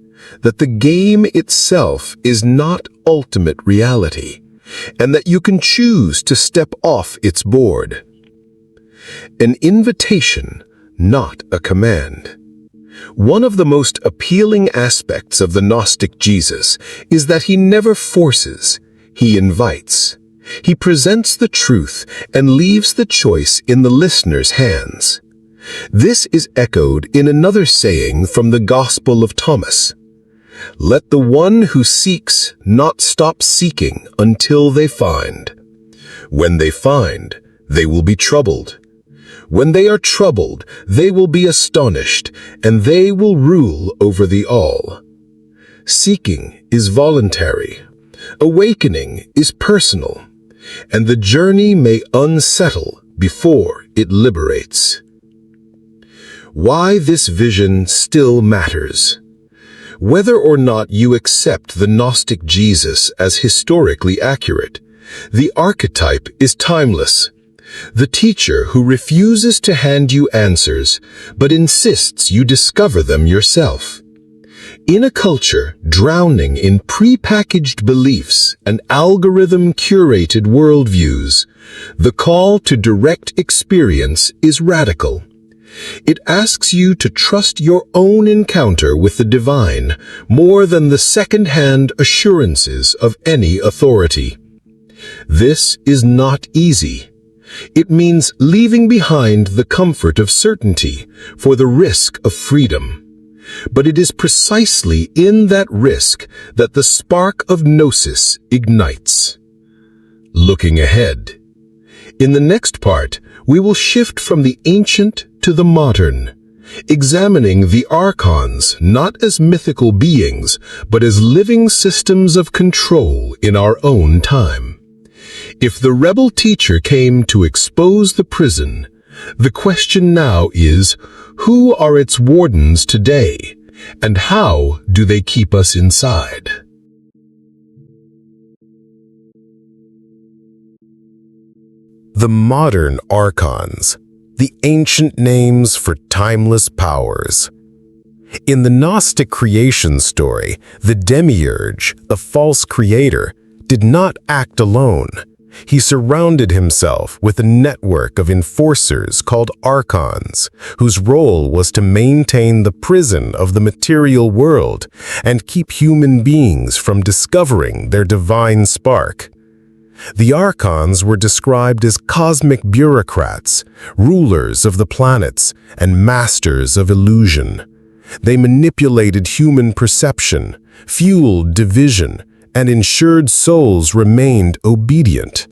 that the game itself is not ultimate reality, and that you can choose to step off its board. An invitation, not a command. One of the most appealing aspects of the Gnostic Jesus is that he never forces, he invites. He presents the truth and leaves the choice in the listener's hands. This is echoed in another saying from the Gospel of Thomas. Let the one who seeks not stop seeking until they find. When they find, they will be troubled. When they are troubled, they will be astonished, and they will rule over the all. Seeking is voluntary. Awakening is personal. And the journey may unsettle before it liberates. Why this vision still matters. Whether or not you accept the Gnostic Jesus as historically accurate, the archetype is timeless. The teacher who refuses to hand you answers, but insists you discover them yourself. In a culture drowning in prepackaged beliefs and algorithm-curated worldviews, the call to direct experience is radical. It asks you to trust your own encounter with the divine more than the second-hand assurances of any authority. This is not easy. It means leaving behind the comfort of certainty for the risk of freedom. But it is precisely in that risk that the spark of gnosis ignites. Looking ahead. In the next part, we will shift from the ancient to the modern, examining the archons not as mythical beings, but as living systems of control in our own time. If the rebel teacher came to expose the prison, the question now is, who are its wardens today, and how do they keep us inside? The modern archons, the ancient names for timeless powers. In the Gnostic creation story, the Demiurge, the false creator, did not act alone. He surrounded himself with a network of enforcers called archons, whose role was to maintain the prison of the material world and keep human beings from discovering their divine spark. The archons were described as cosmic bureaucrats, rulers of the planets, and masters of illusion. They manipulated human perception, fueled division, and ensured souls remained obedient.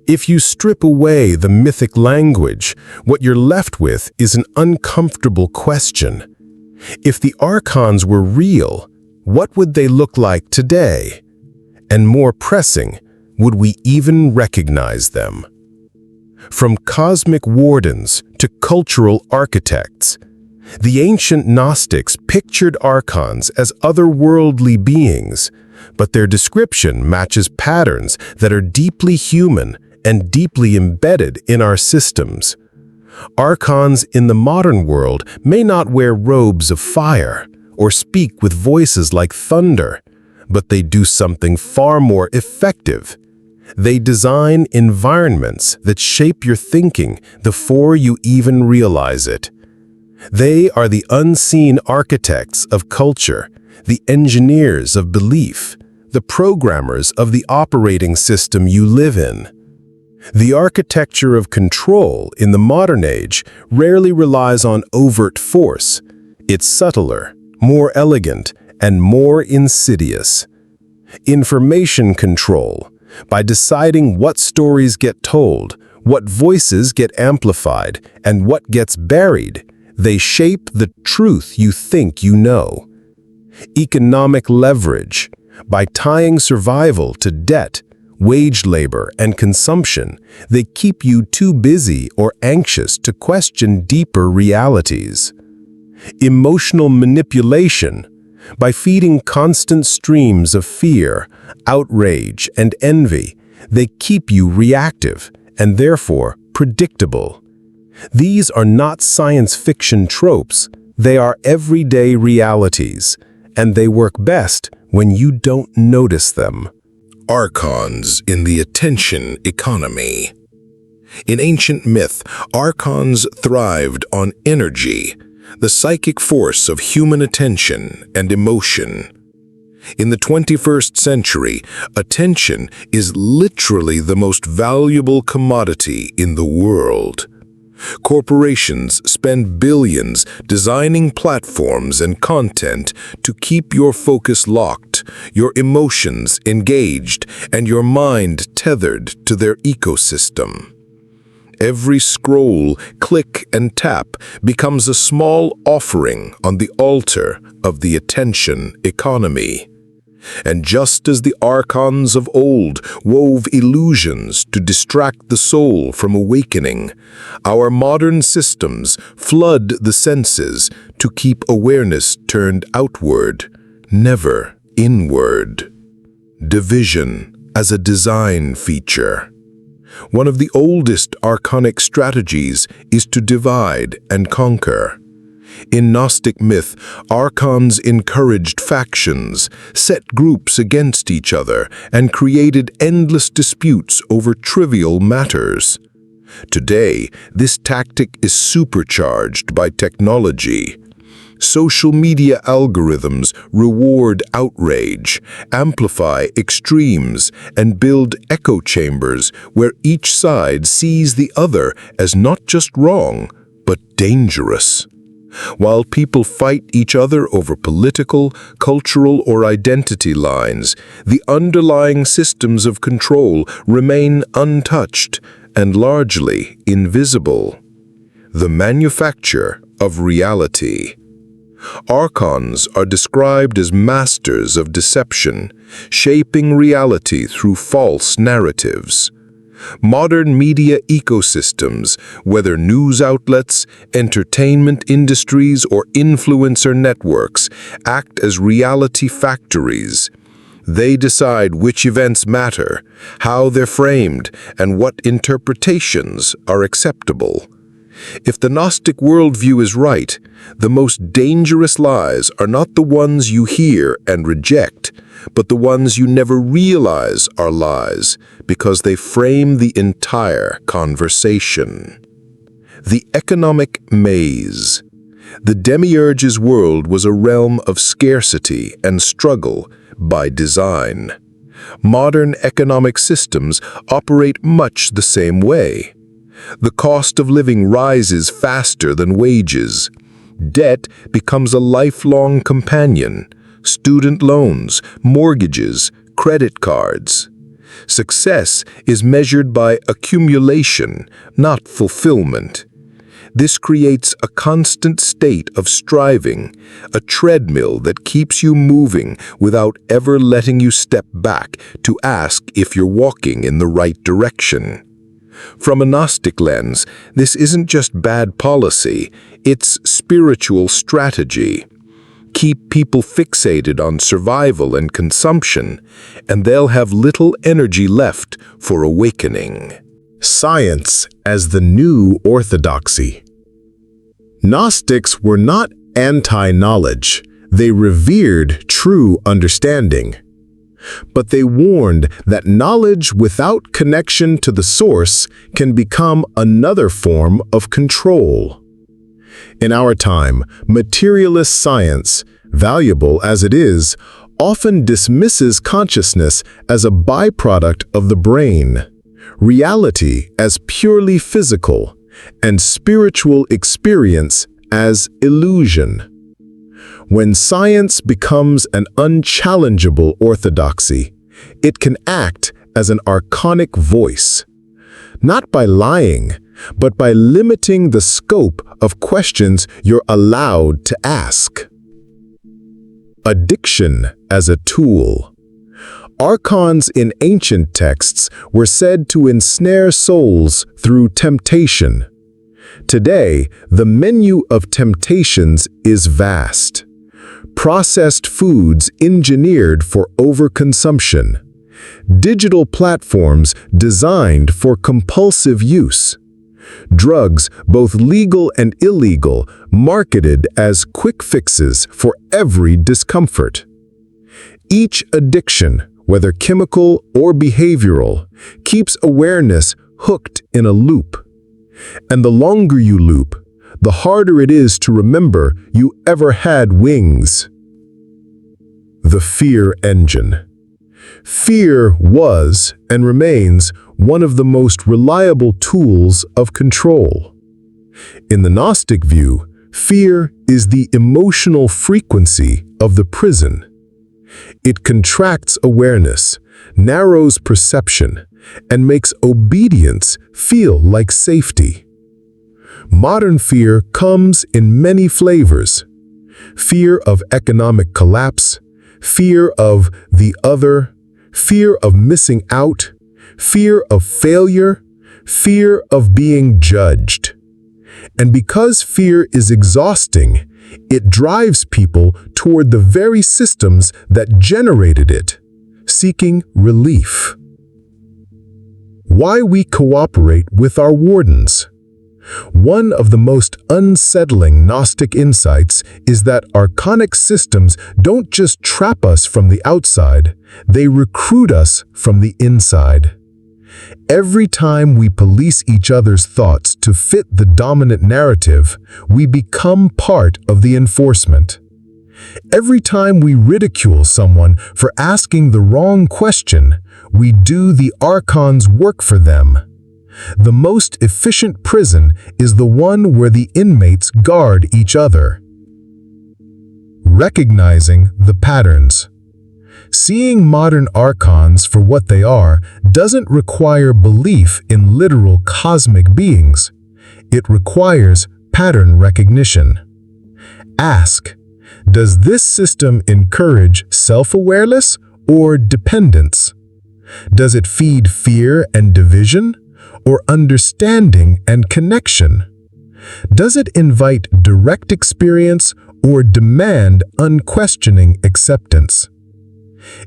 If you strip away the mythic language, what you're left with is an uncomfortable question. If the archons were real, what would they look like today? And more pressing, would we even recognize them? From cosmic wardens to cultural architects, the ancient Gnostics pictured archons as otherworldly beings, but their description matches patterns that are deeply human and deeply embedded in our systems. Archons in the modern world may not wear robes of fire or speak with voices like thunder, but they do something far more effective. They design environments that shape your thinking before you even realize it. They are the unseen architects of culture, the engineers of belief, the programmers of the operating system you live in. The architecture of control in the modern age rarely relies on overt force. It's subtler, more elegant, and more insidious. Information control. By deciding what stories get told, what voices get amplified, and what gets buried, they shape the truth you think you know. Economic leverage. By tying survival to debt, wage labor, and consumption, they keep you too busy or anxious to question deeper realities. Emotional manipulation. By feeding constant streams of fear, outrage, and envy, they keep you reactive and therefore predictable. These are not science fiction tropes, they are everyday realities, and they work best when you don't notice them. Archons in the attention economy. In ancient myth, archons thrived on energy, the psychic force of human attention and emotion. In the 21st century, attention is literally the most valuable commodity in the world. Corporations spend billions designing platforms and content to keep your focus locked, your emotions engaged, and your mind tethered to their ecosystem. Every scroll, click, and tap becomes a small offering on the altar of the attention economy. And just as the Archons of old wove illusions to distract the soul from awakening, our modern systems flood the senses to keep awareness turned outward, never inward. Division as a design feature. One of the oldest archonic strategies is to divide and conquer. In Gnostic myth, Archons encouraged factions, set groups against each other, and created endless disputes over trivial matters. Today, this tactic is supercharged by technology. Social media algorithms reward outrage, amplify extremes, and build echo chambers where each side sees the other as not just wrong, but dangerous. While people fight each other over political, cultural, or identity lines, the underlying systems of control remain untouched and largely invisible. The manufacture of reality. Archons are described as masters of deception, shaping reality through false narratives. Modern media ecosystems, whether news outlets, entertainment industries, or influencer networks, act as reality factories. They decide which events matter, how they're framed, and what interpretations are acceptable. If the Gnostic worldview is right, the most dangerous lies are not the ones you hear and reject, but the ones you never realize are lies, because they frame the entire conversation. The economic maze. The Demiurge's world was a realm of scarcity and struggle by design. Modern economic systems operate much the same way. The cost of living rises faster than wages. Debt becomes a lifelong companion. Student loans, mortgages, credit cards. Success is measured by accumulation, not fulfillment. This creates a constant state of striving, a treadmill that keeps you moving without ever letting you step back to ask if you're walking in the right direction. From a Gnostic lens, this isn't just bad policy, it's spiritual strategy. Keep people fixated on survival and consumption, and they'll have little energy left for awakening. Science as the new orthodoxy. Gnostics were not anti-knowledge. They revered true understanding. But they warned that knowledge without connection to the source can become another form of control. In our time, materialist science, valuable as it is, often dismisses consciousness as a byproduct of the brain, reality as purely physical, and spiritual experience as illusion. When science becomes an unchallengeable orthodoxy, it can act as an archonic voice, not by lying, but by limiting the scope of questions you're allowed to ask. Addiction as a tool. Archons in ancient texts were said to ensnare souls through temptation. Today, the menu of temptations is vast. Processed foods engineered for overconsumption. Digital platforms designed for compulsive use. Drugs, both legal and illegal, marketed as quick fixes for every discomfort. Each addiction, whether chemical or behavioral, keeps awareness hooked in a loop. And the longer you loop, the harder it is to remember you ever had wings. The fear engine. Fear was and remains one of the most reliable tools of control. In the Gnostic view, fear is the emotional frequency of the prison. It contracts awareness, narrows perception, and makes obedience feel like safety. Modern fear comes in many flavors. Fear of economic collapse, fear of the other, fear of missing out, fear of failure, fear of being judged. And because fear is exhausting, it drives people toward the very systems that generated it, seeking relief. Why we cooperate with our wardens. One of the most unsettling Gnostic insights is that archonic systems don't just trap us from the outside, they recruit us from the inside. Every time we police each other's thoughts to fit the dominant narrative, we become part of the enforcement. Every time we ridicule someone for asking the wrong question, we do the Archon's work for them. The most efficient prison is the one where the inmates guard each other. Recognizing the patterns. Seeing modern Archons for what they are doesn't require belief in literal cosmic beings. It requires pattern recognition. Ask, does this system encourage self-awareness or dependence? Does it feed fear and division, or understanding and connection? Does it invite direct experience or demand unquestioning acceptance?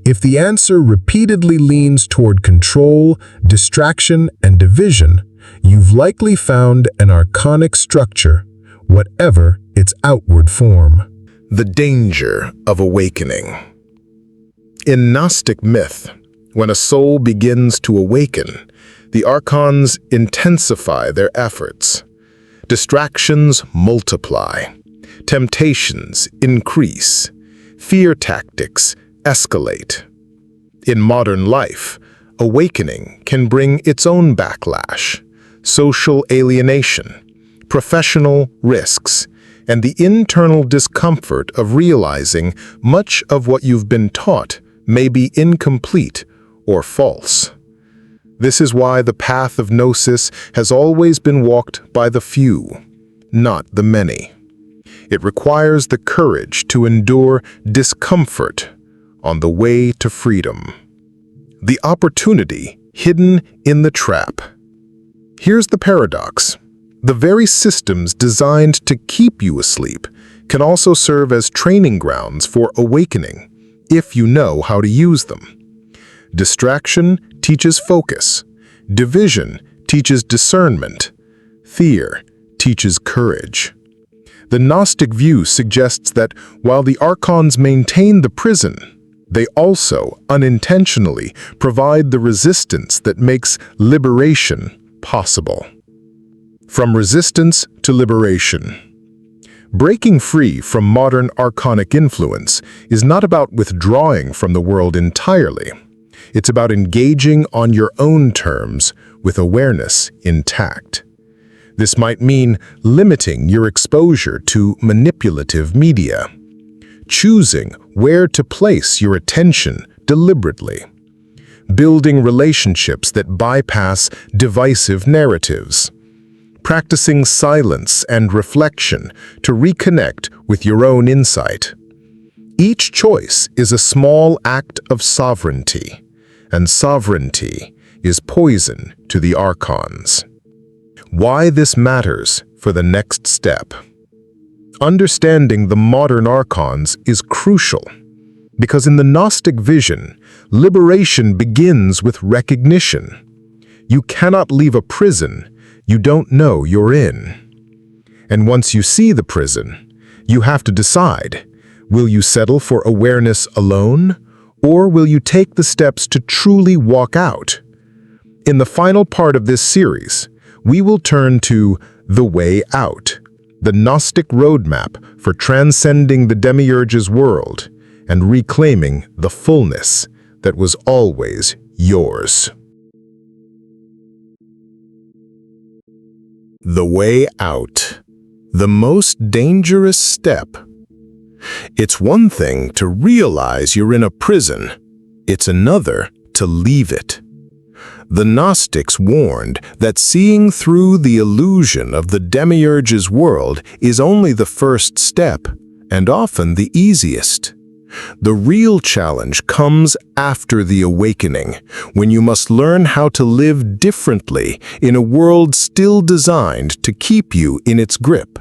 If the answer repeatedly leans toward control, distraction, and division, you've likely found an archonic structure, whatever its outward form. The danger of awakening. In Gnostic myth, when a soul begins to awaken, the Archons intensify their efforts. Distractions multiply. Temptations increase. Fear tactics escalate. In modern life, awakening can bring its own backlash, social alienation, professional risks, and the internal discomfort of realizing much of what you've been taught may be incomplete or false. This is why the path of Gnosis has always been walked by the few, not the many. It requires the courage to endure discomfort on the way to freedom. The opportunity hidden in the trap. Here's the paradox. The very systems designed to keep you asleep can also serve as training grounds for awakening, if you know how to use them. Distraction teaches focus. Division teaches discernment. Fear teaches courage. The Gnostic view suggests that while the Archons maintain the prison, they also unintentionally provide the resistance that makes liberation possible. From resistance to liberation. Breaking free from modern archonic influence is not about withdrawing from the world entirely. It's about engaging on your own terms with awareness intact. This might mean limiting your exposure to manipulative media, choosing where to place your attention deliberately, building relationships that bypass divisive narratives, practicing silence and reflection to reconnect with your own insight. Each choice is a small act of sovereignty, and sovereignty is poison to the Archons. Why this matters for the next step. Understanding the modern Archons is crucial, because in the Gnostic vision, liberation begins with recognition. You cannot leave a prison you don't know you're in. And once you see the prison, you have to decide, will you settle for awareness alone, or will you take the steps to truly walk out? In the final part of this series, we will turn to the way out, the Gnostic roadmap for transcending the Demiurge's world and reclaiming the fullness that was always yours. The way out. The most dangerous step. It's one thing to realize you're in a prison. It's another to leave it. The Gnostics warned that seeing through the illusion of the Demiurge's world is only the first step, and often the easiest. The real challenge comes after the awakening, when you must learn how to live differently in a world still designed to keep you in its grip.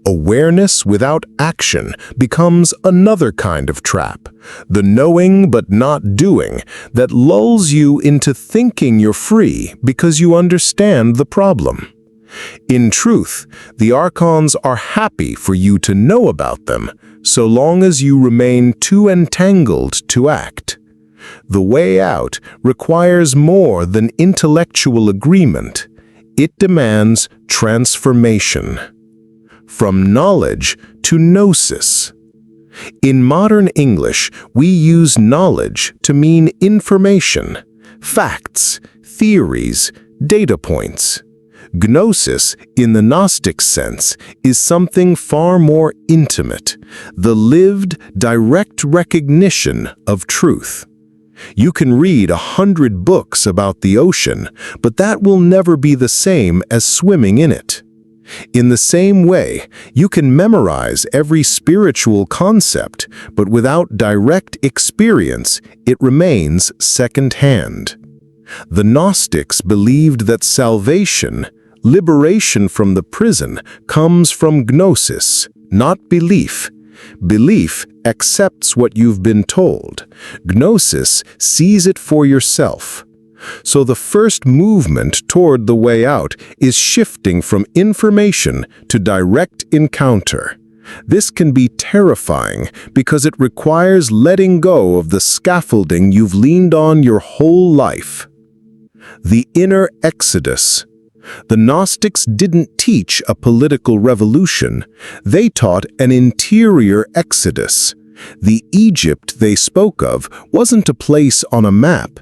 Awareness without action becomes another kind of trap, the knowing but not doing that lulls you into thinking you're free because you understand the problem. In truth, the Archons are happy for you to know about them, so long as you remain too entangled to act. The way out requires more than intellectual agreement. It demands transformation. From knowledge to gnosis. In modern English, we use knowledge to mean information, facts, theories, data points. Gnosis, in the Gnostic sense, is something far more intimate, the lived, direct recognition of truth. You can read 100 books about the ocean, but that will never be the same as swimming in it. In the same way, you can memorize every spiritual concept, but without direct experience, it remains second-hand. The Gnostics believed that salvation, liberation from the prison, comes from gnosis, not belief. Belief accepts what you've been told. Gnosis sees it for yourself. So the first movement toward the way out is shifting from information to direct encounter. This can be terrifying because it requires letting go of the scaffolding you've leaned on your whole life. The inner exodus. The Gnostics didn't teach a political revolution. They taught an interior exodus. The Egypt they spoke of wasn't a place on a map.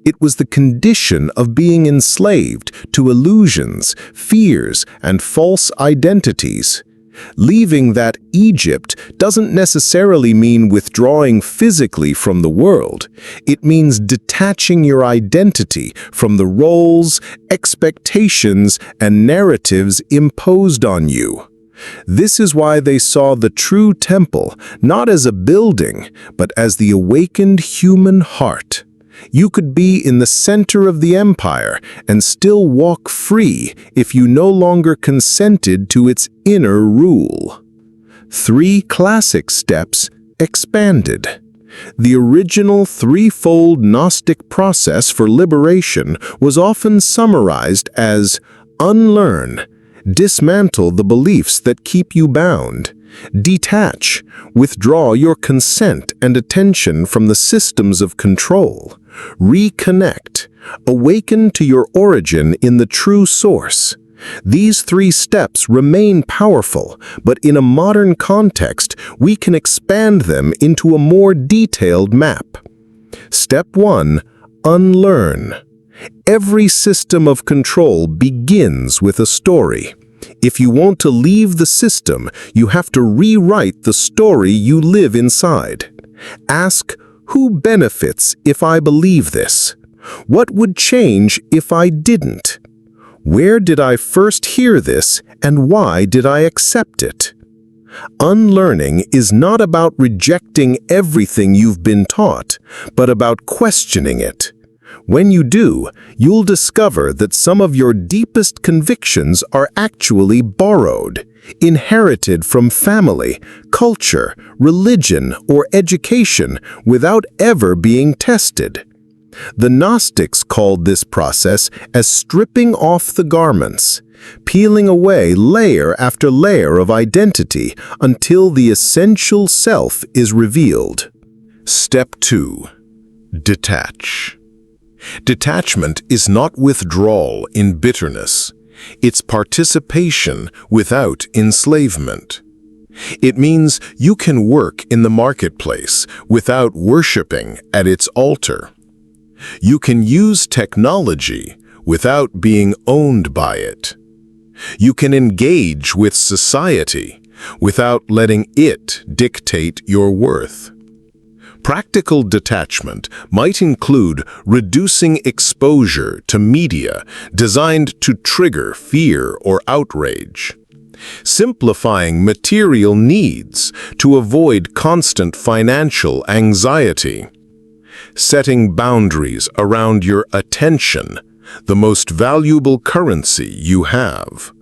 It was the condition of being enslaved to illusions, fears, and false identities. Leaving that Egypt doesn't necessarily mean withdrawing physically from the world. It means detaching your identity from the roles, expectations, and narratives imposed on you. This is why they saw the true temple not as a building, but as the awakened human heart. You could be in the center of the empire and still walk free if you no longer consented to its inner rule. 3 classic steps expanded. The original threefold Gnostic process for liberation was often summarized as unlearn, dismantle the beliefs that keep you bound, detach, withdraw your consent and attention from the systems of control, reconnect, awaken to your origin in the true source. These 3 steps remain powerful, but in a modern context, we can expand them into a more detailed map. Step 1. Unlearn. Every system of control begins with a story. If you want to leave the system, you have to rewrite the story you live inside. Ask, who benefits if I believe this? What would change if I didn't? Where did I first hear this, and why did I accept it? Unlearning is not about rejecting everything you've been taught, but about questioning it. When you do, you'll discover that some of your deepest convictions are actually borrowed, inherited from family, culture, religion, or education without ever being tested. The Gnostics called this process as stripping off the garments, peeling away layer after layer of identity until the essential self is revealed. Step 2. Detach. Detachment is not withdrawal in bitterness. It's participation without enslavement. It means you can work in the marketplace without worshiping at its altar. You can use technology without being owned by it. You can engage with society without letting it dictate your worth. Practical detachment might include reducing exposure to media designed to trigger fear or outrage. simplifying material needs to avoid constant financial anxiety, setting boundaries around your attention, the most valuable currency you have.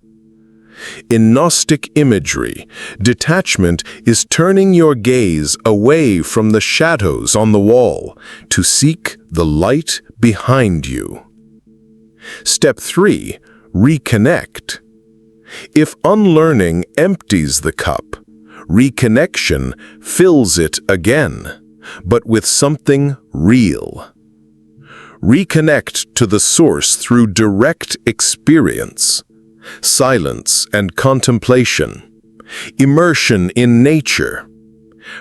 In Gnostic imagery, detachment is turning your gaze away from the shadows on the wall to seek the light behind you. Step 3. Reconnect. If unlearning empties the cup, reconnection fills it again, but with something real. Reconnect to the source through direct experience, silence and contemplation, immersion in nature,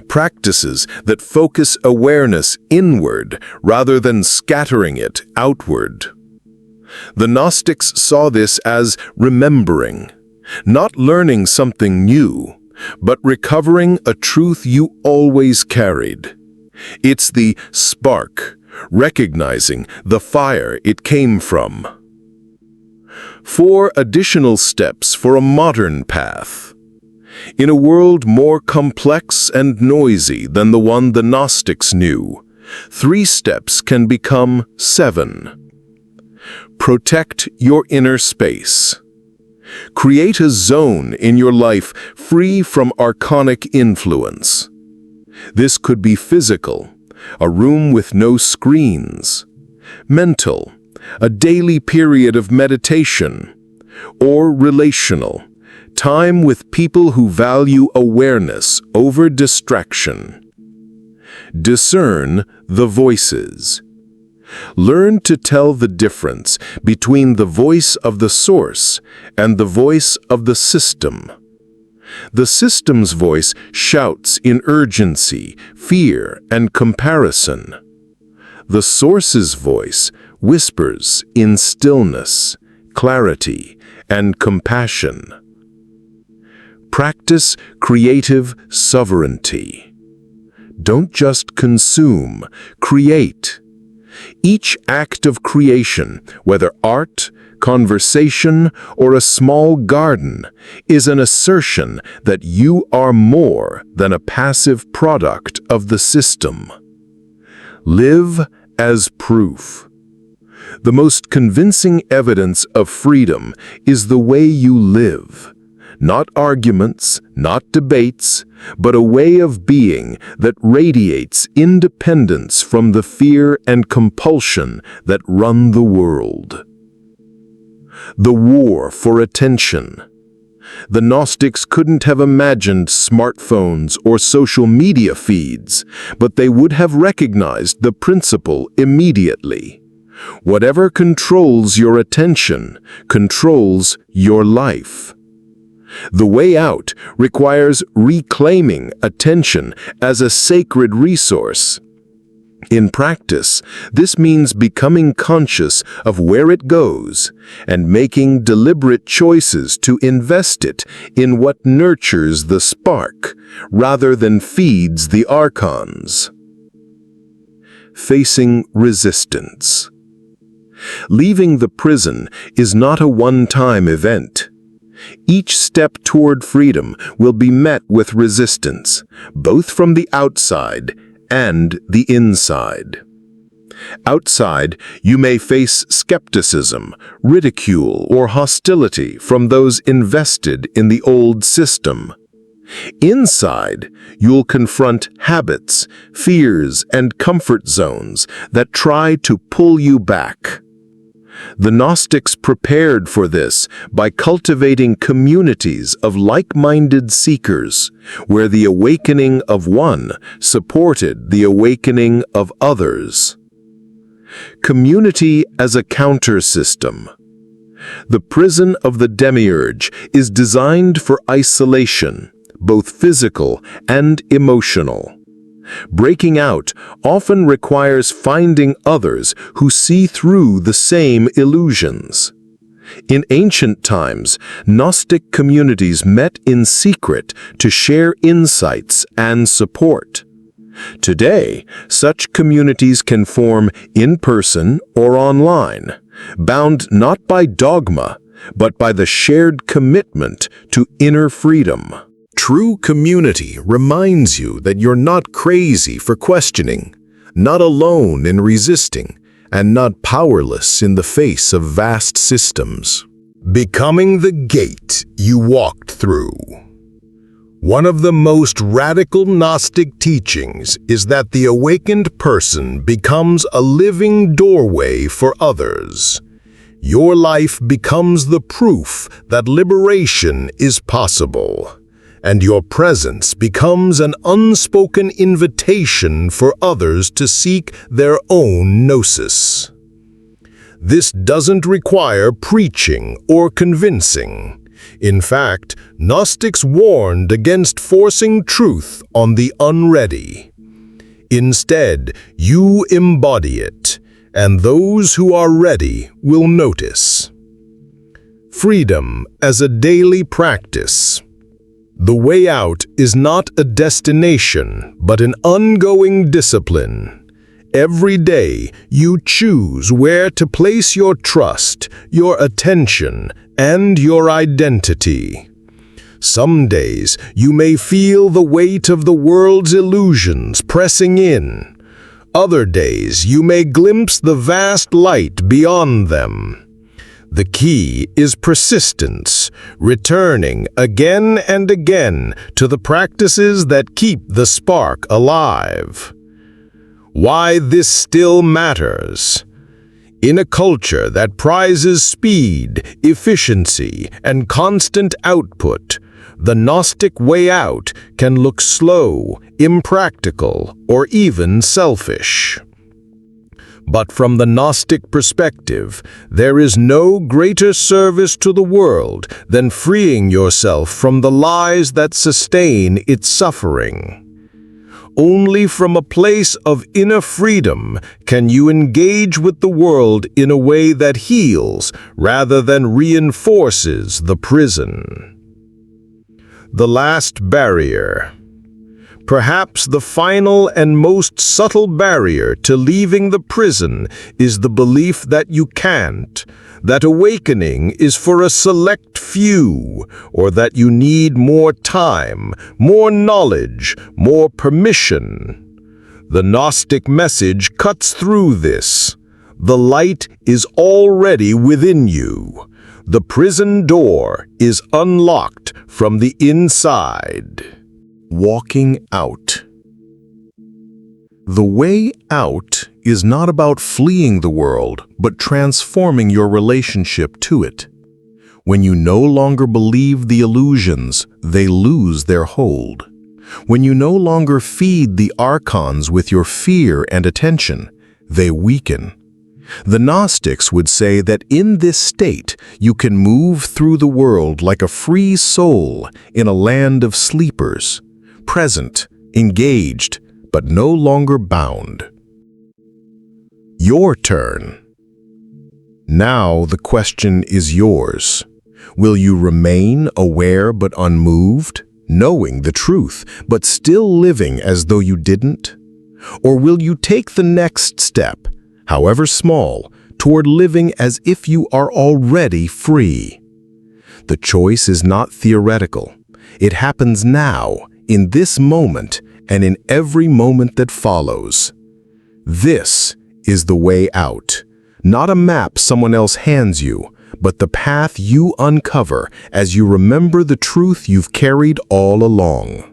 practices that focus awareness inward rather than scattering it outward. The Gnostics saw this as remembering, not learning something new, but recovering a truth you always carried. It's the spark, recognizing the fire it came from. 4 additional steps for a modern path. In a world more complex and noisy than the one the Gnostics knew, 3 steps can become 7. Protect your inner space. Create a zone in your life free from archonic influence. This could be physical, a room with no screens; mental, a daily period of meditation; or relational, time with people who value awareness over distraction. Discern the voices. Learn to tell the difference between the voice of the source and the voice of the system. The system's voice shouts in urgency, fear, and comparison. The source's voice whispers in stillness, clarity, and compassion. Practice creative sovereignty. Don't just consume, create. Each act of creation, whether art, conversation, or a small garden, is an assertion that you are more than a passive product of the system. Live as proof. The most convincing evidence of freedom is the way you live. Not arguments, not debates, but a way of being that radiates independence from the fear and compulsion that run the world. The war for attention. The Gnostics couldn't have imagined smartphones or social media feeds, but they would have recognized the principle immediately. Whatever controls your attention controls your life. The way out requires reclaiming attention as a sacred resource. In practice, this means becoming conscious of where it goes and making deliberate choices to invest it in what nurtures the spark rather than feeds the archons. Facing resistance. Leaving the prison is not a one-time event. Each step toward freedom will be met with resistance, both from the outside and the inside. Outside, you may face skepticism, ridicule, or hostility from those invested in the old system. Inside, you'll confront habits, fears, and comfort zones that try to pull you back. The Gnostics prepared for this by cultivating communities of like-minded seekers, where the awakening of one supported the awakening of others. Community as a counter-system. The prison of the Demiurge is designed for isolation, both physical and emotional. Breaking out often requires finding others who see through the same illusions. In ancient times, Gnostic communities met in secret to share insights and support. Today, such communities can form in person or online, bound not by dogma, but by the shared commitment to inner freedom. True community reminds you that you're not crazy for questioning, not alone in resisting, and not powerless in the face of vast systems. Becoming the gate you walked through. One of the most radical Gnostic teachings is that the awakened person becomes a living doorway for others. Your life becomes the proof that liberation is possible, and your presence becomes an unspoken invitation for others to seek their own gnosis. This doesn't require preaching or convincing. In fact, Gnostics warned against forcing truth on the unready. Instead, you embody it, and those who are ready will notice. Freedom as a daily practice. The way out is not a destination, but an ongoing discipline. Every day, you choose where to place your trust, your attention, and your identity. Some days, you may feel the weight of the world's illusions pressing in. Other days, you may glimpse the vast light beyond them. The key is persistence, returning again and again to the practices that keep the spark alive. Why this still matters. In a culture that prizes speed, efficiency, and constant output, the Gnostic way out can look slow, impractical, or even selfish. But from the Gnostic perspective, there is no greater service to the world than freeing yourself from the lies that sustain its suffering. Only from a place of inner freedom can you engage with the world in a way that heals rather than reinforces the prison. The last barrier. Perhaps the final and most subtle barrier to leaving the prison is the belief that you can't, that awakening is for a select few, or that you need more time, more knowledge, more permission. The Gnostic message cuts through this. The light is already within you. The prison door is unlocked from the inside. Walking out. The way out is not about fleeing the world, but transforming your relationship to it. When you no longer believe the illusions, they lose their hold. When you no longer feed the Archons with your fear and attention, they weaken. The Gnostics would say that in this state, you can move through the world like a free soul in a land of sleepers, present, engaged, but no longer bound. Your turn. Now the question is yours. Will you remain aware but unmoved, knowing the truth, but still living as though you didn't? Or will you take the next step, however small, toward living as if you are already free? The choice is not theoretical. It happens now, in this moment, and in every moment that follows. This is the way out, not a map someone else hands you, but the path you uncover as you remember the truth you've carried all along.